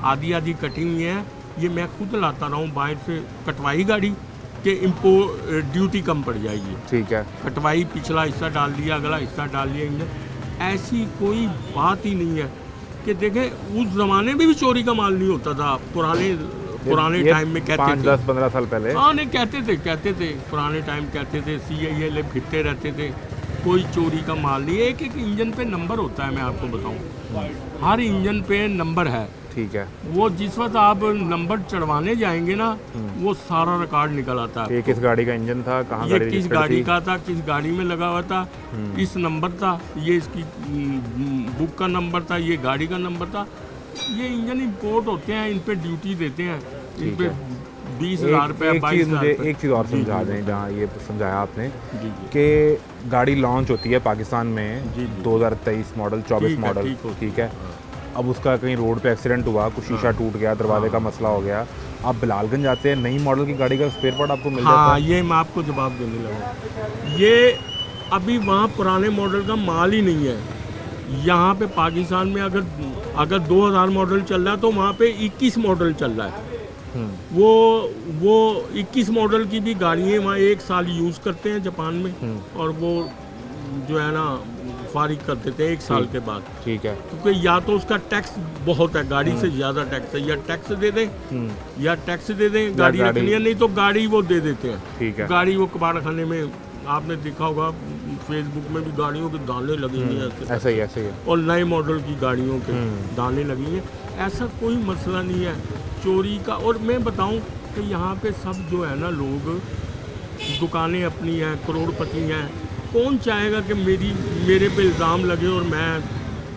आधी कटी हुई है, ये मैं खुद लाता रहा हूँ बाहर से, कटवाई गाड़ी के इम्पोर्ट ड्यूटी कम पड़ जाएगी। ठीक है। कटवाई, पिछला हिस्सा डाल दिया, अगला हिस्सा डाल दिया इंजन। ऐसी कोई बात ही नहीं है कि देखें उस ज़माने में भी चोरी का माल नहीं होता था। पुराने टाइम में कहते 5, थे, 10, 15 साल पहले। हाँ नहीं, कहते थे पुराने टाइम, कहते थे CIA फिरते रहते थे, कोई चोरी का माल नहीं। एक इंजन पे नंबर होता है, मैं आपको बताऊं, हर इंजन पे नंबर है। ठीक है। वो जिस वक्त आप नंबर चढ़वाने जाएंगे ना, वो सारा रिकॉर्ड निकल आता है। ये किस गाड़ी का इंजन था, कहाँ ये गाड़ी किस रजिस्टर्ड गाड़ी थी? का था, किस गाड़ी में लगा हुआ था, इस नंबर था, ये इसकी बुक का नंबर था, ये गाड़ी का नंबर था। ये इंजन इंपोर्ट होते हैं, इन पे ड्यूटी देते हैं, इन पे 20,000 रुपये, एक चीज़ 22,000 मुझे रुपये। एक चीज़ और समझा दें, जहाँ ये समझाया आपने जी। कि गाड़ी लॉन्च होती है पाकिस्तान में जी। 2023 मॉडल, 24 ठीक है, मॉडल, ठीक हो। ठीक है। अब उसका कहीं रोड पे एक्सीडेंट हुआ, कुछ शीशा टूट गया, दरवाजे का मसला हो गया, आप बिलालगंज जाते हैं, नई मॉडल की गाड़ी का स्पेयर पार्ट आपको मिल जाता हाँ, है। ये मैं आपको जवाब देने लगा। ये अभी वहाँ पुराने मॉडल का माल ही नहीं है। यहाँ पे पाकिस्तान में अगर 2000 मॉडल चल रहा है तो वहाँ पे 21 मॉडल चल रहा है। वो 21 मॉडल की भी गाड़ियाँ वहाँ 1 साल यूज़ करते हैं जापान में, और वो जो है ना फारिग कर देते हैं 1 साल के बाद। ठीक है। क्योंकि या तो उसका टैक्स बहुत है, गाड़ी से ज़्यादा टैक्स है, या टैक्स दे दें, गाड़ी रखनी है, नहीं तो गाड़ी वो दे देते हैं। ठीक है। गाड़ी वो कबाड़ खाने में, आपने देखा होगा फेसबुक में भी गाड़ियों के दाने लगे हैं ऐसा ही है। और नए मॉडल की गाड़ियों के दाने लगी हैं। ऐसा कोई मसला नहीं है चोरी का। और मैं बताऊं कि यहाँ पे सब जो है ना, लोग दुकानें अपनी हैं, करोड़पति हैं, कौन चाहेगा कि मेरे पे इल्ज़ाम लगे और मैं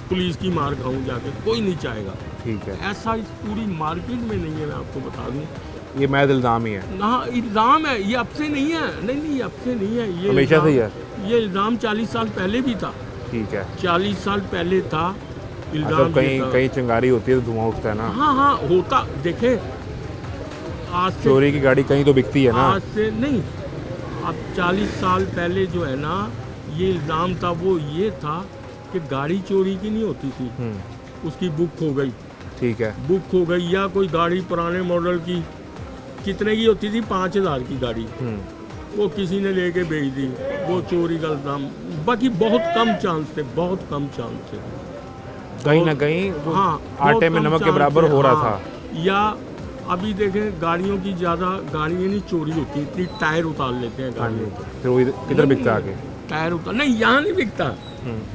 पुलिस की मार खाऊं जाके? कोई नहीं चाहेगा। ठीक है। ऐसा इस पूरी मार्केट में नहीं है, मैं आपको बता दूं। ये महज इल्ज़ाम ही है। हाँ, इल्ज़ाम है, ये अब से नहीं है। नहीं, अब से नहीं है ये, हमेशा से ही है ये इल्ज़ाम 40 साल पहले भी था। ठीक है। 40 साल पहले था इल्ज़ाम। मतलब ये था। कहीं चिंगारी होती है तो धुआं उठता है ना। हाँ होता। देखे, आज से चोरी की गाड़ी कहीं तो बिकती है ना। आज से नहीं, अब 40 साल पहले जो है ना, ये इल्ज़ाम था, वो ये था कि गाड़ी चोरी की नहीं होती थी, उसकी बुक हो गई, ठीक है। बुक हो गई, या कोई गाड़ी पुराने मॉडल की कितने की होती थी, 5,000 की गाड़ी, वो किसी ने लेके बेच दी, वो चोरी का इल्ज़ाम। बाकी बहुत कम चांस थे, बहुत कम चांस थे। कहीं ना कहीं वो हाँ, आटे बहुत में कम नमक के चांस बराबर थे, हो रहा हाँ। था। या अभी देखें गाड़ियों की ज़्यादा गाड़ियाँ नहीं चोरी होती, इतनी टायर उतार लेते हैं हाँ जी, गाड़ियों के। फिर वो किधर बिकता है आगे? टायर उतार नहीं, यहाँ नहीं बिकता,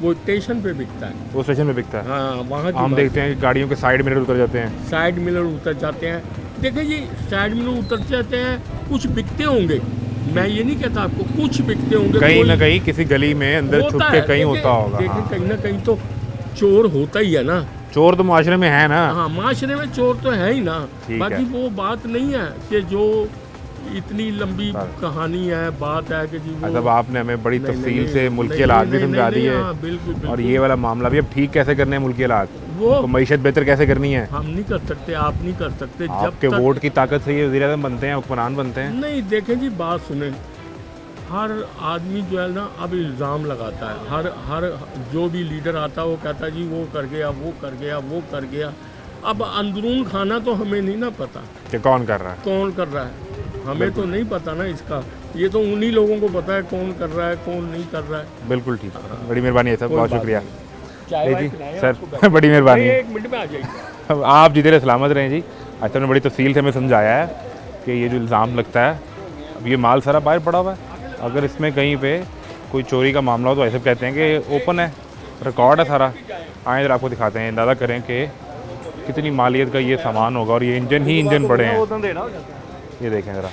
वो स्टेशन पे बिकता है। वो स्टेशन में बिकता है। हाँ, वहाँ की हम बात देखते हैं कि गाड़ियों के साइड मिरर उतर जाते हैं। साइड मिरर उतर जाते हैं। देखिए जी, साइड मिरर उतर जाते हैं, कुछ बिकते होंगे, मैं ये नहीं कहता आपको, कुछ बिकते होंगे, कहीं कोई ना कहीं किसी गली में अंदर छुप होता के है। कहीं देखिए- होता होगा। देखिए हाँ। कहीं ना कहीं तो चोर होता ही है ना। चोर तो मुआशरे में है ना। हाँ, माशरे में चोर तो है ही ना। ठीक बाकी है। वो बात नहीं है कि जो इतनी लंबी बस। कहानी है, बात है कि जी वो मतलब आपने हमें बड़ी नहीं, तफसील नहीं, से मुल्की नहीं, हालात भी नहीं, समझा नहीं, दिए। हाँ, बिल्कुल, और बिल्कुल। ये वाला मामला भी अब ठीक कैसे करने हैं मुल्की हालात, वो तो मईशत बेहतर कैसे करनी है। हम नहीं कर सकते, आप नहीं कर सकते, जब आपके तक वोट की ताकत से ये वज़ीर-ए-आज़म बनते हैं, हुक्मरान बनते हैं। नहीं। देखें जी, बात सुने, हर आदमी जो है ना अब इल्ज़ाम लगाता है, हर जो भी लीडर आता है वो कहता है जी वो कर गया, वो कर गया, वो कर गया। अब अंदरून खाना तो हमें नहीं ना पता कि कौन कर रहा है। कौन कर रहा है, हमें तो नहीं पता ना इसका। ये तो उन्हीं लोगों को पता है कौन कर रहा है, कौन नहीं कर रहा है। बिल्कुल ठीक है, बड़ी मेहरबानी है सर, कोई बहुत बात शुक्रिया। चाय जी वाय पिलाएं सर, आपको बैठ- बड़ी मेहरबानी। नहीं, 1 मिनट में आ जाइए। अब आप जिधर रहे सलामत रहें जी। अच्छा, ने बड़ी तफसील से हमें समझाया है कि ये जो इल्ज़ाम लगता है, अब ये माल सारा बाहर पड़ा हुआ है, अगर इसमें कहीं पे कोई चोरी का मामला हो तो ऐसे कहते हैं कि ओपन है, रिकॉर्ड है सारा। आए इधर आपको दिखाते हैं, अंदाज़ा करें कि कितनी मालियत का ये सामान होगा। और ये इंजन ही इंजन पड़े हैं, ये देखें ज़रा,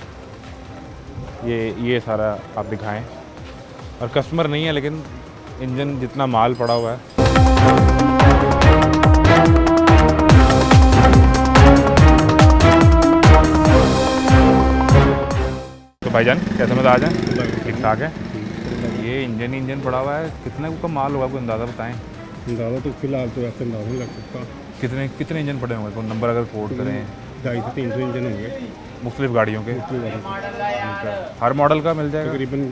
ये सारा आप दिखाएं। और कस्टमर नहीं है, लेकिन इंजन जितना माल पड़ा हुआ है। तो भाईजान कैसे मजा आ जाए? ठीक ठाक है। ये इंजन पड़ा हुआ है, कितने का माल होगा, कोई अंदाज़ा बताएं। अंदाज़ा तो फिलहाल तो ऐसे अंदाज़ा नहीं लग सकता। कितने इंजन पड़े होंगे, कोई नंबर अगर कोड करें? 250 से 300 इंजन होंगे मुख्तलिफ गाड़ियों के। ठीक है, हर मॉडल का मिल जाएगा? तकरीबन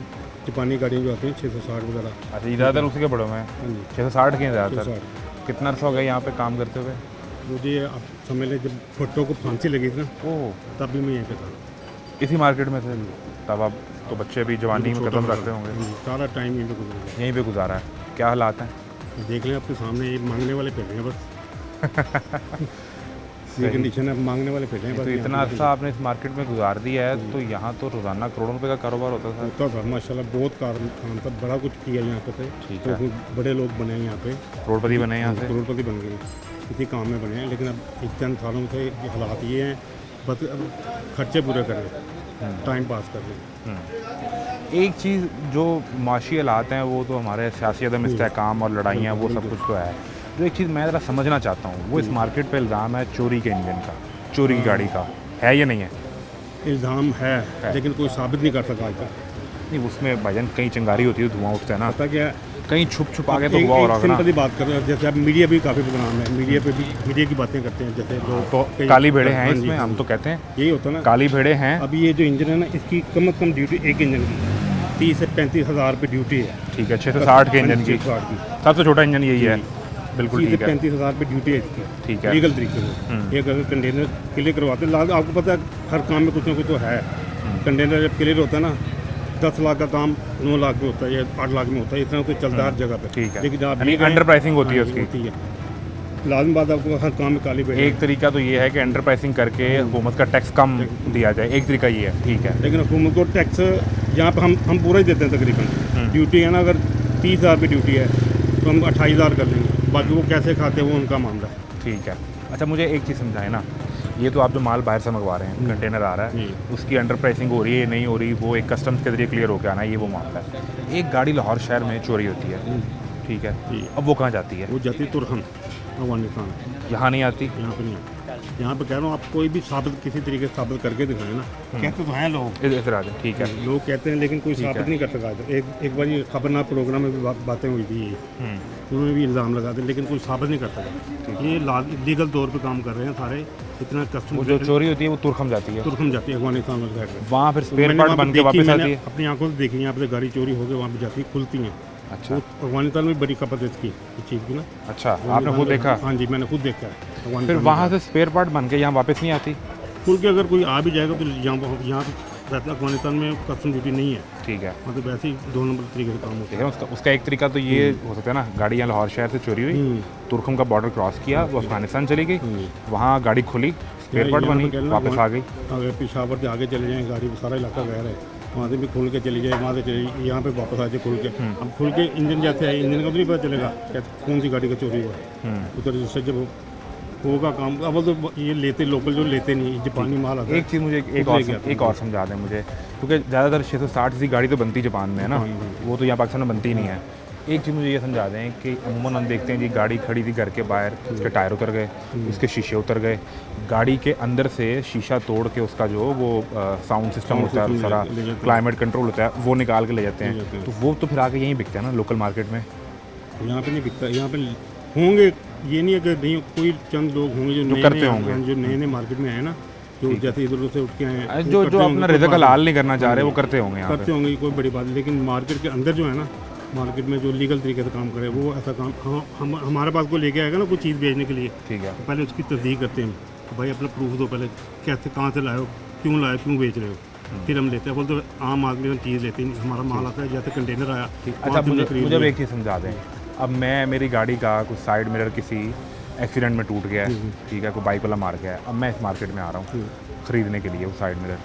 जापानी गाड़ियाँ जो आती हैं 660 वगैरह। अच्छा, ज़्यादातर उसी के बड़े हुए हैं, हाँ जी, 660 के हैं ज़्यादातर। 660। कितना अर्सा हो गया यहाँ पे काम करते हुए? मुझे आप समझ लें, जब भुट्टो को फांसी लगी थी ना, ओह, तब भी मैं यहीं पे था। इसी मार्केट में थे तब? आप तो बच्चे भी जवानी में कदम रखते होंगे, हाँ जी, सारा टाइम यहीं पे गुजर गया। यहीं पे गुजारा है। क्या हालात हैं? देख लें आपके सामने, ये मांगने वाले फिर रहे हैं बस। ये कंडीशन है, मांगने वाले फिर रहे हैं बस। तो इतना यहाँ पे अर्सा आपने इस मार्केट में गुजार दिया है, तो यहाँ तो रोज़ाना करोड़ों रुपए का कारोबार होता था। होता था माशाल्लाह, बहुत काम था, बड़ा कुछ किया यहाँ पे। ठीक तो है। बड़े लोग बने हैं यहाँ पे, करोड़पति बने हैं यहाँ से। करोड़पति बन गए, इसी काम में बने हैं। लेकिन अब एक चंद सालों से ये हालात ये हैं, बस अब खर्चे पूरे कर रहे हैं, टाइम पास कर रहे हैं। एक चीज़ जो माशी हालात हैं, वो तो हमारे सियासी अदम इस्तेहकाम और लड़ाइयाँ, वो सब कुछ तो है। जो एक चीज़ मैं ज़रा समझना चाहता हूँ, वो इस मार्केट पे इल्ज़ाम है चोरी के इंजन का, चोरी की गाड़ी का, है या नहीं है? इल्ज़ाम है, लेकिन कोई साबित नहीं कर सका आज तक। नहीं, उसमें भाईजान कहीं चिंगारी होती है, धुआं उठता है ना, पता क्या, कहीं छुप आगे तो हुआ हो रहा है सिंपल ना। सी बात कर रहे हैं, जैसे अब मीडिया भी काफ़ी बदनाम है, मीडिया पे भी मीडिया की बातें करते हैं, जैसे लोग तो कई- काली भेड़े हैं हाँ जी, इसमें, हाँ हम तो कहते हैं यही होता है ना। काली भेड़े हैं। अभी ये जो इंजन है ना, इसकी कम से कम ड्यूटी एक इंजन की 30 से 35 हज़ार रुपये ड्यूटी है। ठीक है, 6 से 60 के इंजन की, 60 की सबसे छोटा इंजन यही है। बिल्कुल 30 से ठीक है, 35 हज़ार रुपये ड्यूटी है इसकी, ठीक है। लीगल तरीके से। एक अगर कंटेनर क्लियर करवाते हैं, आपको पता है हर काम में कुछ ना कुछ तो है। कंटेनर जब क्लियर होता है ना, 10 लाख का काम 9 लाख में होता है या 8 लाख में होता है, इतना तो चलता है हर जगह पे। ठीक है, लेकिन आप यानी ये कहें- अंडर प्राइसिंग होती है हाँ जी, उसकी। होती है। लाजमी बात, आपको हर काम में काली भेड़। एक तरीका तो ये है कि अंडर प्राइसिंग करके हुकूमत का टैक्स कम दिया जाए, एक तरीका ये है। ठीक है, लेकिन हुकूमत को टैक्स यहाँ पे हम पूरा ही देते हैं तकरीबन। ड्यूटी है ना, अगर 30 हज़ार रुपये ड्यूटी है तो हम 28,000 कर लेंगे, बाकी वो कैसे खाते हैं वो उनका मामला है। ठीक है। अच्छा, मुझे एक चीज़ समझाएं ना, ये तो आप जो माल बाहर से मंगवा रहे हैं, कंटेनर आ रहा है, उसकी अंडर प्राइसिंग हो रही है नहीं हो रही, वो एक कस्टम्स के जरिए क्लियर होकर आना है, ये वो मामला है। एक गाड़ी लाहौर शहर में चोरी होती है, ठीक है, अब वो कहाँ जाती है? वो जाती है तुरहन, अफगानिस्तान। यहाँ नहीं आती? यहाँ पे नहीं आती। यहाँ पे कह रहा हूँ, आप कोई भी साबित किसी तरीके से साबित करके दिखाएं ना। कहते तो हैं लोग, इधर आ जाए। ठीक है, लोग कहते हैं, लेकिन कोई साबित नहीं कर सका। एक बार ये खबरनाक प्रोग्राम में भी बातें हुई थी, उन्होंने भी इल्ज़ाम लगा दिया, लेकिन कोई साबित नहीं कर सका। ये लीगल तौर पे काम कर रहे हैं सारे। इतना वो कस्टमर जो चोरी होती है वो तुरखम जाती है, तुरखम जाती है अफगानिस्तान वाली साइड में। वहाँ फिर स्पेयर मैंने पार्ट वहाँ पे बन के वापस मैंने आती है। अपनी आंखों से देखी, यहाँ पे गाड़ी चोरी हो गई, वहाँ पे जाती है, खुलती हैं। अच्छा। अफगानिस्तान में बड़ी खपत है इसकी इस चीज़ की ना। अच्छा, आपने खुद देखा? हाँ जी, मैंने खुद देखा है। फिर अफगानिस्तान वहाँ से स्पेयर पार्ट बन के यहाँ वापस नहीं आती? खुल के अगर कोई आ भी जाएगा तो यहाँ रहता है अफगानिस्तान में कस्टम ड्यूटी नहीं है, ठीक है। मतलब वैसे ही 2 नंबर तरीके से काम होता ठीक है, उसका एक तरीका तो ये हो सकता है ना, गाड़ी यहाँ लाहौर शहर से चोरी हुई, तुर्खम का बॉर्डर क्रॉस किया, वो अफगानिस्तान चली गई, वहाँ गाड़ी खुली, स्पेयर पार्ट बनी, वापस आ गई। अगर पेशावर से आगे चले जाएँ गाड़ी, सारा इलाका गैर है, वहाँ से भी खुल के चली जाए, वहाँ से चली यहाँ पे वापस आ जाए खुल के। अब खुल के इंजन जैसे है, इंजन का तो नहीं पता चलेगा कौन सी गाड़ी का चोरी हुआ। उधर जिससे जब होगा काम, अब तो ये लेते लोकल जो लेते नहीं, जापानी माल आता है। एक चीज़ मुझे एक और समझा दें मुझे, क्योंकि ज़्यादातर 660 सी गाड़ी तो बनती जापान में है ना, वो तो यहाँ पाकिस्तान में बनती ही नहीं है। एक चीज़ मुझे ये समझा दें कि अमूमन हम देखते हैं जी गाड़ी खड़ी थी घर के बाहर, उसके टायर उतर गए, उसके शीशे उतर गए, गाड़ी के अंदर से शीशा तोड़ के उसका जो वो साउंड सिस्टम होता है, सारा क्लाइमेट कंट्रोल होता है, वो निकाल के ले जाते हैं। तो वो तो फिर आके यहीं बिकते हैं ना लोकल मार्केट में? यहाँ पे नहीं बिकता, यहाँ पे होंगे, ये नहीं है कि नहीं, कोई चंद लोग होंगे जो करते होंगे, जो नए मार्केट में आए ना, जो जैसे इधर से उठ के आए, जो अपना रिज़्क हलाल नहीं करना चाह रहे वो करते होंगे, करते होंगे, कोई बड़ी बात। लेकिन मार्केट के अंदर जो है ना, मार्केट में जो लीगल तरीके से काम करे वो ऐसा काम हमारे पास कोई लेके आएगा ना कोई चीज़ बेचने के लिए, ठीक है, तो पहले उसकी तस्दीक करते हैं, भाई अपना प्रूफ दो पहले, कैसे कहाँ से लाए हो, क्यों लाए, क्यों बेच रहे हो, फिर हम लेते हैं। बोलते तो आम आदमी हम चीज़ लेते हैं, हमारा माल आता है जैसे कंटेनर आया। अच्छा, मुझे एक चीज़ समझा दें, अब मेरी गाड़ी का कुछ साइड मिरर किसी एक्सीडेंट में टूट गया है, ठीक है, कोई बाइक वाला मार गया है, अब मैं इस मार्केट में आ रहा हूँ ख़रीदने के लिए वो साइड मिरर,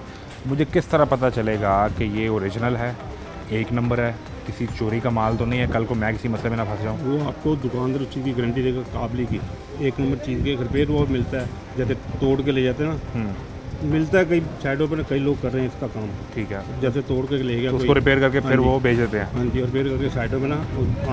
मुझे किस तरह पता चलेगा कि ये ओरिजिनल है, एक नंबर है, किसी चोरी का माल तो नहीं है, कल को मैं किसी मसले में ना फंस जाऊँ? वो आपको दुकानदार उस चीज़ की गारंटी देगा, काबली की, एक नंबर चीज़ के रिपेयर वो मिलता है, जैसे तोड़ के ले जाते हैं ना, मिलता है कई साइडों पर, कई लोग कर रहे हैं इसका काम, ठीक है, जैसे तोड़ के ले गया, उसको रिपेयर करके फिर वो बेच देते हैं। हाँ जी, और रिपेयर करके साइडों में ना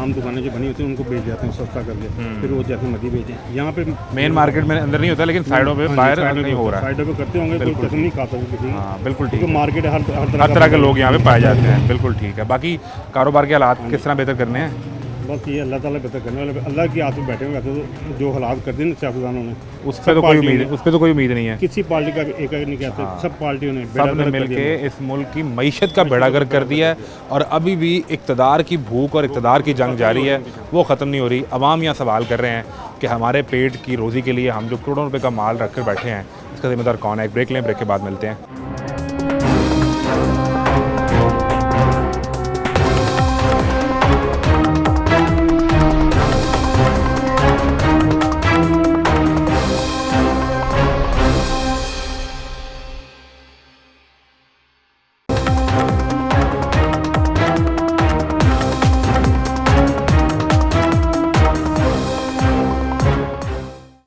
आम दुकानें जो बनी होती हैं उनको बेच जाते हैं सस्ता करके, फिर वो जैसे मर्जी बेचे। यहाँ पे मेन मार्केट में अंदर नहीं होता, लेकिन साइडों पे बाहर नहीं हो रहा है, साइडों पे करते होंगे, कोई कसम नहीं खाता किसी। हाँ बिल्कुल ठीक है, मार्केट हर तरह के लोग यहाँ पे पाए जाते हैं, बिल्कुल ठीक है। बाकी कारोबार के हालात किस तरह बेहतर करने हैं? बस ये अल्लाह ताला बेहतर करने वाले, अल्लाह की हाथ में बैठे हुए तो जो हालात कर दें सियासतदानों ने, उस पर तो कोई उम्मीद नहीं है, किसी पार्टी का एक नहीं कहते, सब पार्टियों ने सब ने मिल के इस मुल्क की मईशत का बेड़ा गर्क कर दिया है, और अभी भी इक़्तिदार की भूख और इक़्तिदार की जंग जारी है, वो ख़त्म नहीं हो रही। अवाम यहाँ सवाल कर रहे हैं कि हमारे पेट की रोज़ी के लिए हम जो करोड़ों रुपये का माल रख कर बैठे हैं, इसका ज़िम्मेदार कौन है? एक ब्रेक लें, ब्रेक के बाद मिलते हैं।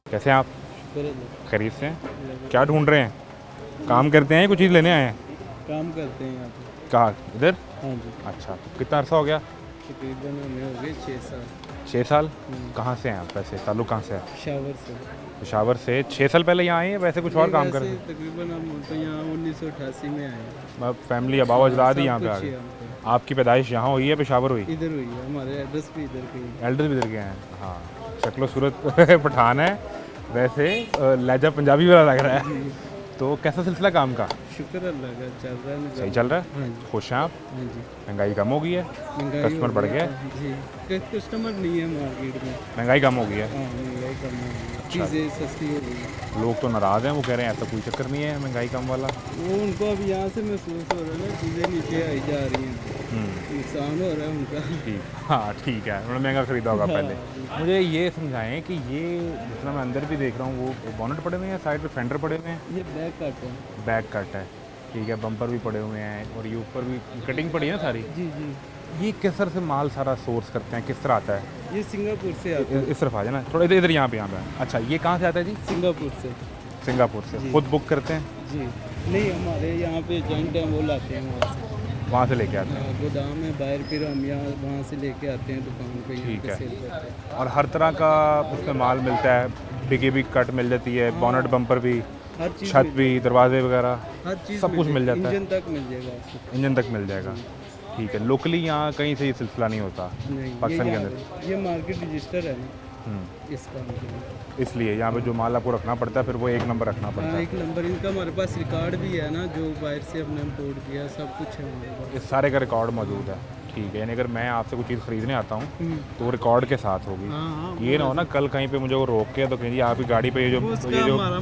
कैसे हैं आप? खरीद से हैं? क्या ढूंढ रहे हैं? काम करते हैं, कुछ चीज़ लेने आए हैं? काम करते हैं यहाँ पे। कहाँ, इधर? हाँ जी। अच्छा, तो कितना अरसा हो गया? तकरीबन हमें हो गए 6 साल। 6 साल? कहाँ से हैं आप वैसे? ताल्लुक कहाँ से है? पेशावर से। पेशावर से 6 साल पहले यहाँ आए हैं, वैसे कुछ और काम करते हैं? तकरीबन हम तो यहाँ 1988 में आए हैं। फैमिली अबाव अजदाद ही यहाँ पे आ गए। आपकी पैदाइश यहाँ हुई है, पेशावर हुई? इधर हुई है, हमारे एड्रेस भी इधर के हैं। एल्डर भी इधर के हैं। हाँ, शक्लो सूरत पठान है, वैसे लहजा पंजाबी वाला लग रहा है। तो कैसा सिलसिला काम का? शुक्र अल्लाह का, चल रहा है। सही चल रहा है? हाँ जी। खुश हैं आप? हाँ जी। महंगाई कम हो गई है? कस्टमर बढ़ गया? जी, कस्टमर नहीं है मार्केट में। महंगाई कम हो गई है? हाँ, महंगाई कम हो गई है, चीज़ें सस्ती हो गई है। लोग तो नाराज़ हैं, वो कह रहे हैं ऐसा कोई चक्कर नहीं है महंगाई कम वाला। वो उनको अब यहाँ से महसूस हो रहा है ना, चीज़ें नीचे आई जा रही हैं, नुकसान हो रहा है उनका। ठीक, हाँ ठीक है, उन्होंने महंगा ख़रीदा होगा पहले। मुझे ये समझाएं कि ये जितना मैं अंदर भी देख रहा हूँ, वो बोनट पड़े हुए हैं, साइड पे फेंडर पड़े हुए हैं? ये बैक कट है। बैक कट है, ठीक है, बम्पर भी पड़े हुए हैं, और ये ऊपर भी कटिंग पड़ी है ना सारी? जी जी। ये किस तरह से माल सारा सोर्स करते हैं, किस तरह आता है? ये सिंगापुर से आता है। इस तरफ आ जाए ना थोड़ा, इधर यहाँ पे अच्छा, ये कहाँ से आता है जी? सिंगापुर से। सिंगापुर से खुद बुक करते हैं? जी नहीं, हमारे यहाँ पे एजेंट हैं, वो लाते हैं वहाँ से लेके आते हैं। गोदाम है बाहर, फिर हम यहाँ वहाँ से लेके आते हैं दुकान पे, ठीक है। सेल करते हैं। और हर तरह का उसमें माल मिलता है, डिग्गी भी कट मिल जाती है, बोनट बम्पर भी, हर चीज़ छत भी, दरवाजे वगैरह, हर चीज़ सब कुछ मिल जाता है। इंजन तक मिल जाएगा आपको। इंजन तक मिल जाएगा, ठीक है। लोकली यहाँ कहीं से ये सिलसिला नहीं होता नहीं, पाकिस्तान के अंदर? ये मार्केट रजिस्टर है ना इस काम के लिए, इसलिए यहाँ पे जो माल आपको रखना पड़ता है, फिर वो एक नंबर रखना पड़ता हाँ, है। एक नंबर। इनका हमारे पास रिकॉर्ड भी है ना, जो बाहर से हमने इम्पोर्ट किया, सब कुछ है हमारे पास। इस सारे का रिकॉर्ड मौजूद है, ठीक है, यानी अगर मैं आपसे कुछ चीज़ खरीदने आता हूँ तो वो रिकॉर्ड के साथ होगी। ये ना हो ना कल कहीं पे मुझे वो रोक के तो कहीं जी आपकी गाड़ी पे ये जो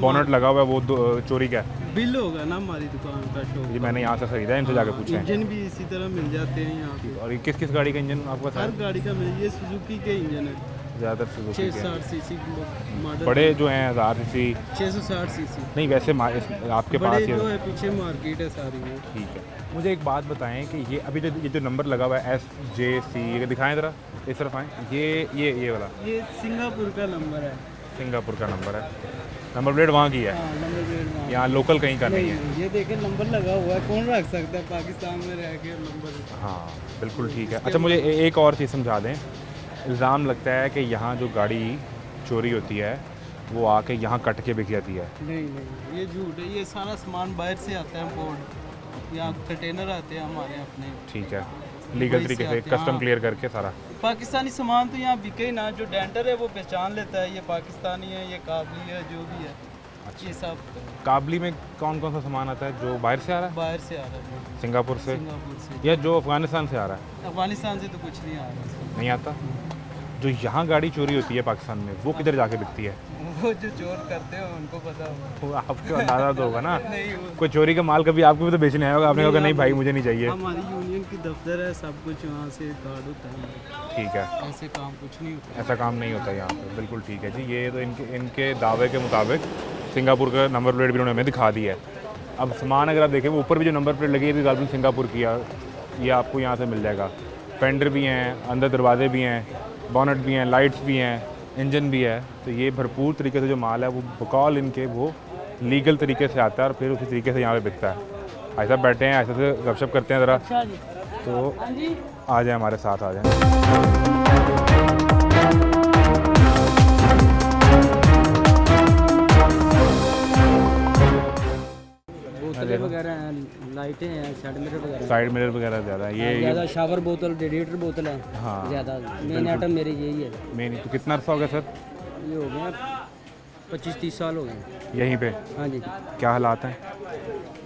बोनट लगा हुआ है वो चोरी का है। बिल होगा ना हमारी दुकान का शो। जी मैंने यहाँ से ख़रीदा है, इनसे जाके पूछा है। इंजन भी इसी तरह मिल जाते हैं यहाँ पे। और ये किस किस गाड़ी का इंजन आपके पास हर है? गाड़ी का मिल, ये सुजुकी के इंजन है, ज़्यादातर सुजुकी के। 660 सीसी मॉडल। बड़े जो हैं 1000 सीसी 660 सीसी। नहीं, वैसे आपके पास बड़े ये जो है पीछे मार्केट है सारी में। ठीक है। मुझे एक बात बताएं कि ये अभी ये जो नंबर लगा हुआ है SJC, ये दिखाएं ज़रा, इस तरफ आएँ। ये वाला ये सिंगापुर का नंबर है। सिंगापुर का नंबर है, नंबर प्लेट वहाँ की है, हाँ, नंबर प्लेट वहाँ। यहाँ लोकल कहीं का नहीं है। ये देखें नंबर लगा हुआ है, कौन रख सकता है पाकिस्तान में रह के नंबर। हाँ बिल्कुल ठीक है। अच्छा मुझे एक और चीज़ समझा दें। इल्ज़ाम लगता है कि यहाँ जो गाड़ी चोरी होती है वो आके यहाँ कट के बिक जाती है। नहीं, ये झूठ है। ये सारा सामान बाहर से आता है, बोर्ड यहाँ कंटेनर आते हैं हमारे अपने। ठीक है, लीगल वहीं तरीके से से आते हैं, कस्टम हाँ। क्लियर करके सारा। पाकिस्तानी सामान तो यहाँ बिके ही ना। जो डेंटर है वो पहचान लेता है, ये पाकिस्तानी है, ये काबली है, जो भी है। ये सब काबली में कौन कौन सा सामान आता है जो बाहर से आ रहा है? बाहर से आ रहा है, सिंगापुर से सिंगापुर से। या जो अफ़गानिस्तान से आ रहा है? अफगानिस्तान से तो कुछ नहीं आ रहा। नहीं आता। जो यहाँ गाड़ी चोरी होती है पाकिस्तान में वो किधर जाके बिकती है? वो जो चोर करते हैं उनको पता होगा। वो आपको अंदाज़ा तो होगा ना। नहीं, वो कोई चोरी का माल कभी आपको भी तो बेचने आया होगा, आपने कहा नहीं भाई मुझे नहीं चाहिए। हमारी यूनियन की दफ्तर है, सब कुछ वहाँ से कार्ड होता है। ठीक है, ऐसे काम कुछ नहीं होता। ऐसा काम नहीं होता यहाँ पे। बिल्कुल ठीक है जी। ये तो इनके दावे के मुताबिक सिंगापुर का नंबर प्लेट भी उन्होंने हमें दिखा दी है। अब सामान अगर आप देखें वो ऊपर भी जो नंबर प्लेट लगी है भी गालबन सिंगापुर की है, ये आपको यहाँ से मिल जाएगा। फेंडर भी हैं, अंदर दरवाजे भी हैं, बॉनेट भी हैं, लाइट्स भी हैं, इंजन भी है। तो ये भरपूर तरीके से जो माल है वो बकौल इनके वो लीगल तरीके से आता है और फिर उसी तरीके से यहाँ पे बिकता है। ऐसा बैठे हैं, ऐसे से गपशप करते हैं ज़रा, तो आ जाए हमारे साथ आ जाए। बोतलें वगैरह हैं, लाइटें हैं, साइड मिरर वगैरह। साइड मिरर वगैरह ज़्यादा है। ये ज़्यादा शावर बोतल, रेडिएटर बोतल है। हाँ ज़्यादा मेन आइटम मेरी यही है। मेन तो कितना अर्सा हो गया सर? ये हो गया 25-30 साल हो गए यहीं पे? हाँ जी। क्या हालात हैं?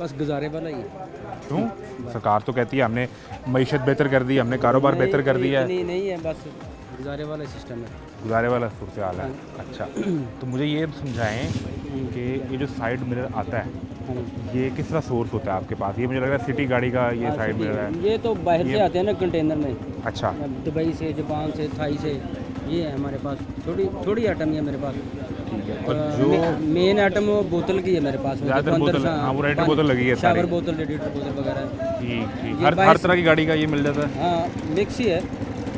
बस गुजारे वाला ही है। क्यों? सरकार तो कहती है हमने मईशत बेहतर कर दी, हमने कारोबार बेहतर कर दिया है। नहीं नहीं है, बस गुजारे वाला सिस्टम है। गुजारे वाला सूरत हाल है। अच्छा, तो मुझे ये समझाएं कि ये जो साइड मिरर आता है ये किस तरह सोर्स होता है आपके पास? ये मुझे लग रहा है सिटी गाड़ी का ये साइड मिरर है। ये तो बाहर से आते हैं ना कंटेनर में। अच्छा, दुबई से, जापान से, थाई से। ये है हमारे पास, थोड़ी आइटम है मेरे पास। ठीक है। और जो मेन आइटम वो बोतल की है मेरे पास। ज़्यादातर बोतल, हाँ वो रेड बोतल लगी है सारी। शावर बोतल, रेडिएटर बोतल वगैरह। ठीक ठीक, हर तरह की गाड़ी का ये मिल जाता है। हाँ मिक्स ही है,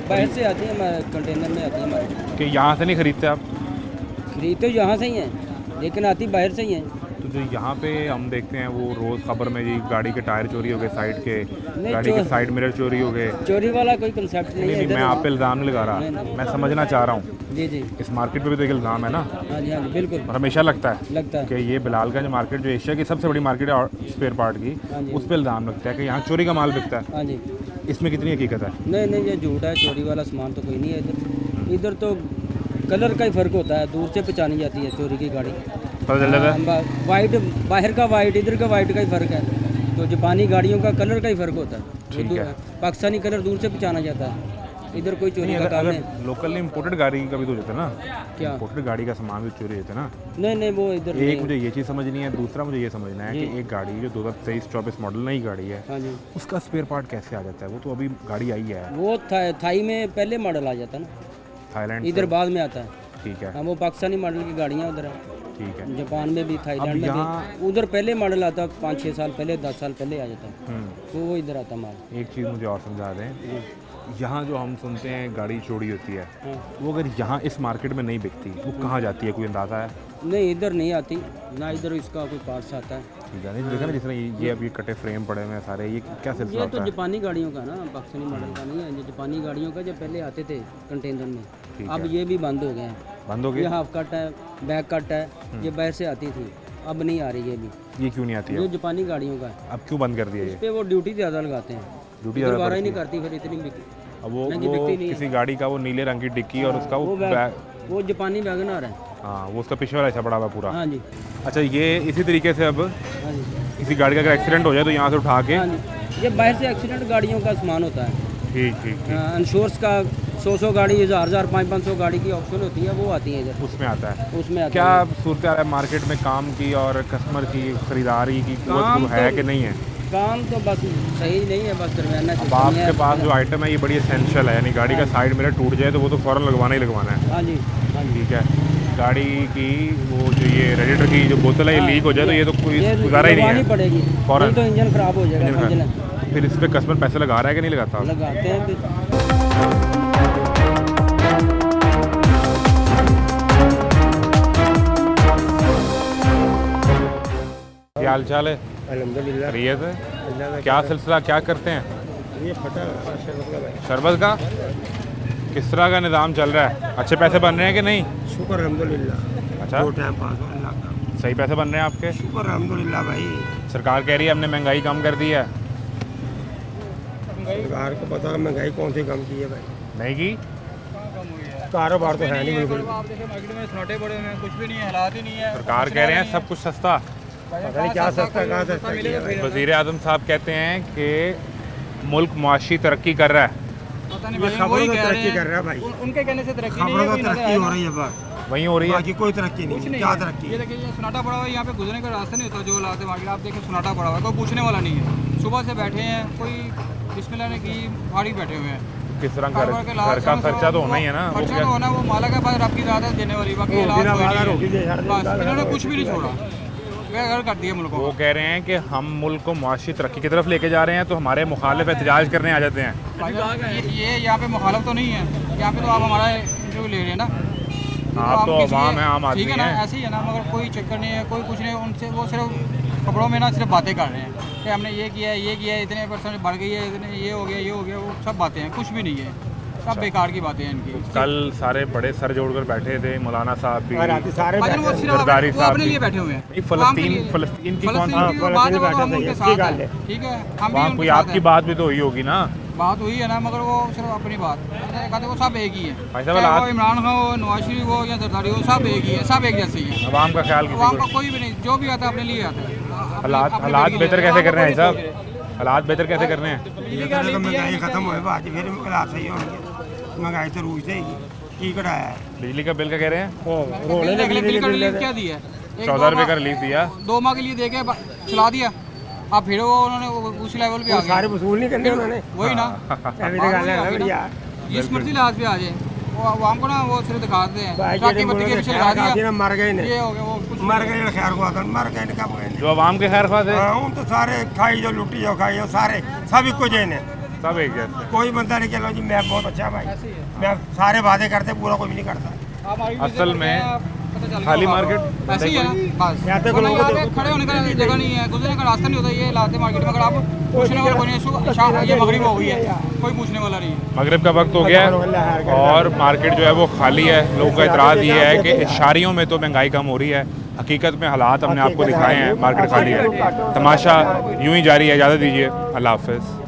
बाहर से आती है हमारे कंटेनर में आती है हमारे। कि यहाँ से नहीं खरीदते आप? खरीदते यहाँ से ही हैं लेकिन आती बाहर से ही हैं। तो जो यहाँ पे हम देखते हैं वो रोज़ खबर में जी गाड़ी के टायर चोरी हो गए, साइड के गाड़ी के साइड मिरर चोरी हो गए। चोरी वाला कोई कंसेप्ट नहीं है नहीं, इधर। मैं आप पे इल्ज़ाम नहीं लगा रहा, मैं समझना चाह रहा हूँ। जी जी, इस मार्केट पे भी तो एक इल्ज़ाम है ना। हाँ जी हाँ जी बिल्कुल और हमेशा लगता है है। कि ये बिलालगंज मार्केट जो एशिया की सबसे बड़ी मार्केट है स्पेयर पार्ट की, हाँ जी। उस पर इल्ज़ाम लगता है कि यहाँ चोरी का माल बिकता है। हाँ जी। इसमें कितनी हकीकत है? नहीं नहीं, ये झूठ है। चोरी वाला सामान तो कोई नहीं है इधर। इधर तो कलर का ही फ़र्क होता है, दूर से पहचानी जाती है चोरी की गाड़ी। पता चल जाता है? वाइट बाहर का वाइट, इधर का वाइट का ही फ़र्क है। तो जापानी गाड़ियों का कलर का ही फ़र्क होता है। ठीक है। पाकिस्तानी कलर दूर से पहचाना जाता है, इधर कोई चोरी का काम नहीं। लोकल इम्पोर्टेड गाड़ी का भी तो होता है ना? क्या? इम्पोर्टेड गाड़ी का सामान भी चोरी होता है ना? नहीं नहीं, वो इधर एक नहीं। मुझे ये चीज़ समझनी है, दूसरा मुझे ये समझना है कि एक गाड़ी जो 2023-24 मॉडल नई गाड़ी है, हाँ जी, उसका स्पेयर पार्ट कैसे आ जाता है? वो तो अभी गाड़ी आई है वो थाई में पहले मॉडल आ जाता है ना, थाईलैंड इधर से। बाद में आता है। ठीक है हाँ, वो पाकिस्तानी मॉडल की गाड़ियाँ उधर है। ठीक है। जापान में भी, थाईलैंड में यहाँ- भी। उधर पहले मॉडल आता है, 5-6 साल पहले, 10 साल पहले आ जाता है। हम्म। तो वो इधर आता है माल। एक चीज़ मुझे और समझा दें, यहाँ जो हम सुनते हैं गाड़ी चोरी होती है, हाँ। वो अगर यहाँ इस मार्केट में नहीं बिकती वो कहाँ जाती है? कोई अंदाज़ा है? नहीं, इधर नहीं आती ना, इधर इसका कोई पार्ट्स आता है। ठीक है। नहीं देखा ना, जिस तरह ये अभी कटे फ्रेम पड़े हुए हैं सारे, ये क्या सिलसिला ये तो होता है? जापानी गाड़ियों का ना, पाकिस्तानी मॉडल का नहीं है। ये जापानी गाड़ियों का जो पहले आते थे कंटेनर में, ठीक अब है। ये भी बंद हो गए हैं। बंद हो ये गए? हाफ कट है, बैक कट है, ये बाहर से आती थी, अब नहीं आ रही ये भी। ये क्यों नहीं आती ये है? जापानी गाड़ियों का है। अब क्यों बंद कर दिया इस ये? पे वो ड्यूटी ज़्यादा लगाते हैं, ड्यूटी इधर ज़्यादा वारा ही नहीं पड़ती है। करती, फिर इतनी बिकी। अब वो महंगी बिकती नहीं है। किसी गाड़ी का वो नीले रंग की डिक्की और उसका वो वो जापानी वैगनर है। हाँ, वो उसका पीछे वाला हिस्सा पड़ा हुआ है पूरा। हाँ जी अच्छा, ये इसी तरीके से अब हाँ जी किसी गाड़ी का अगर एक्सीडेंट हो जाए तो यहाँ से उठा के, हाँ जी, ये बाहर से एक्सीडेंट गाड़ियों का सामान होता है। ठीक ठीक ठीक, इंश्योरेंस का 100 गाड़ी 1000 500 गाड़ी की ऑप्शन होती है, वो आती है इधर, उसमें आता है। उसमें आती क्या है। सूरत है मार्केट में काम की और कस्टमर की खरीदारी की काम कुव्वत है तो- कि नहीं है? काम तो बस सही नहीं है, बस दरमियाना अब सिस्टम आपके है। पास जो आइटम है ये बड़ी एसेंशियल है, यानी गाड़ी का साइड मिरर टूट जाए तो वो तो फ़ौरन लगवाना ही लगवाना है। हाँ जी, हाँ जी। ठीक है, गाड़ी की वो जो ये रेडिएटर की जो बोतल है ये लीक हो जाए तो ये तो कोई ये गुजारा ही नहीं लगवानी है पड़ेगी, फौरन। नहीं तो इंजन खराब हो जाएगा, इंजन समझ खराब। लें। फिर इस पर कस्टमर पैसे लगा रहा है कि नहीं लगाता? लगाते हैं फिर। क्या हाल चाल है? अल्हम्दुलिल्लाह। खैरियत है? क्या सिलसिला, क्या करते हैं? ये फटा शरबत का भाई। शरबत का किस तरह का निज़ाम चल रहा है? अच्छे पैसे बन रहे हैं कि नहीं? शुक्र अल्हम्दुलिल्लाह। अच्छा, 2 टाइम पास हो अल्लाह का। सही पैसे बन रहे हैं आपके? शुक्र अल्हम्दुलिल्लाह भाई। सरकार कह रही है हमने महंगाई कम कर दी है। सरकार को पता है महंगाई कौन सी कम की है भाई। नहीं की? कारोबार तो है नहीं बिल्कुल। आप देखिए मार्केट में सन्नाटे पड़े हुए हैं, कुछ भी नहीं है, हालात ही नहीं है। सरकार कह रहे हैं सब कुछ सस्ता। पता नहीं क्या सस्ता कहाँ सस्ता किया भाई। वज़ीर आज़म साहब कहते हैं कि मुल्क मुआशी तरक्की कर रहा है। पता नहीं ये भाई, खबरों वही तो कह रहे तरक्की हैं। कर रहा है भाई। उनके कहने से तरक्की नहीं खबरों है, तो कोई नजर तरक्की आएगा। हो रही है बस। वहीं हो रही है। बाकी कोई तरक्की कुछ नहीं। नहीं क्या है। तरक्की ये देखिए, ये सन्नाटा पड़ा हुआ है, यहाँ पे गुजरने का रास्ता नहीं होता, जो हालात है मार्केट, आप देखिए सन्नाटा पड़ा हुआ है, कोई पूछने वाला नहीं है। सुबह से बैठे हैं, कोई बिस्मिल्लाह ने की भारी बैठे हुए हैं। किस तरह कारोबार के हालात घर का समझ लो, खर्चा तो होना ही है ना। वो खर्चा क्या- तो होना, वो मालिक है, बस आपकी ज़्यादा देने वाली, बाकी रोटी हालात ना कोई मांगा, नहीं रोटी दे, है। साढ़े बस तीन इन्होंने साल कुछ भी नहीं छोड़ा, बेघर कर दिया मुल्क को। वो कह रहे हैं कि हम मुल्क को मुआशी तरक्की की तरफ लेके जा रहे हैं तो हमारे मुखालिफ एहतजाज करने आ जाते हैं। ये यहाँ पे मुखालफ तो नहीं है, यहाँ पे तो आप हमारा इंटरव्यू ले रहे हैं ना। आप तो किसी- अवाम है, आम आदमी ठीक है ना, है। ऐसे ही है ना, मगर कोई चक्कर नहीं है, कोई कुछ नहीं, उनसे वो सिर्फ खबरों में ना सिर्फ बातें कर रहे हैं कि हमने ये किया है, ये किया है, इतने परसेंट बढ़ गई है, इतने ये हो गया, ये हो गया, वो सब बातें हैं, कुछ भी नहीं है, सब बेकार की बातें हैं इनकी। कल सारे बड़े सर जोड़कर बैठे थे, मौलाना साहब भी, सारे भाईजान, वो सिर्फ जरदारी वो साहब अपने भी। लिए बैठे हुए हैं। नहीं, वो आम के लिए- फ़लस्तीन की कौन फ़लस्तीन सी की हाँ, बात है, वो फ़लस्तीन हम बैठे उनके थे, साथ अच्छी हैं, गल है। ठीक है, हम भी वहाँ उनके कोई साथ आपकी हैं। बात भी तो हुई होगी ना। बात हुई है ना, मगर वो सिर्फ अपनी बात कहते वो सब एक ही है, भाई साहब, चाहे वो हालात- इमरान खान हो, नवाज शरीफ हो या जरदारी हो, सब एक ही है, सब एक जैसे ही है। अवाम का ख्याल आवाम किसी का को कोई भी नहीं, जो भी आता है अपने लिए आता है। हालात बेहतर कैसे कर रहे हैं साहब? हालात बेहतर कैसे कर रहे हैं? महंगाई खत्म होए बाद फिर हालात सही होंगे। महंगाई तो रूज जाएगी। की कढ़ाया है बिजली का बिल का कह रहे हैं रोने लगे बिल का रिलीफ क्या दिया है? 14 रुपये का रिलीफ दिया। 2 माह के लिए दे के चला दिया, अब फिर वो उन्होंने उसी लेवल पे आ सारे गए। वसूल नहीं करने उन्होंने। वही ना, अभी तक हाल है बढ़िया। जिस मर्जी लिहाज पे आ जाए, वो आवाम को ना वो सिर्फ दिखाते हैं, भाई टाकी जेडे बत्ती के मुल्क पीछे के लगा खैर दिया, मर गए ने। ये हो गया, वो कुछ मर गए खैर को आकर मर गए कब गए जो अवाम के खैर ख्वाह थे हाँ हम तो सारे खाई जो लुटी जो खाई जो सारे सब इको जैन है। सब एक जैसे। कोई बंदा नहीं चलो जी मैं बहुत अच्छा भाई मैं सारे वादे करते पूरा कोई भी नहीं करता। आप मार्केट असल विजिट में करते हैं, पता चल खाली गया मार्केट होगा। ऐसे ही है ना, बस यहाँ तक वरना लोगों यहाँ को पे खड़े होने का जगह नहीं है, गुजरने का रास्ता नहीं होता, ये लाते मार्केट में, अगर आप पूछने वाला कोई नहीं है, शाम ये मगरिब हो गई है, कोई पूछने वाला नहीं है। मगरिब का वक्त हो गया है और मार्केट जो है वो खाली है। लोगों का इतराज़ ये है कि इशारियों में तो महंगाई कम हो रही है, हकीकत में हालात हमने आपको दिखाए हैं, मार्केट खाली है। तमाशा यूं ही जारी है। इजाज़त दीजिए, अल्लाह हाफ़िज़।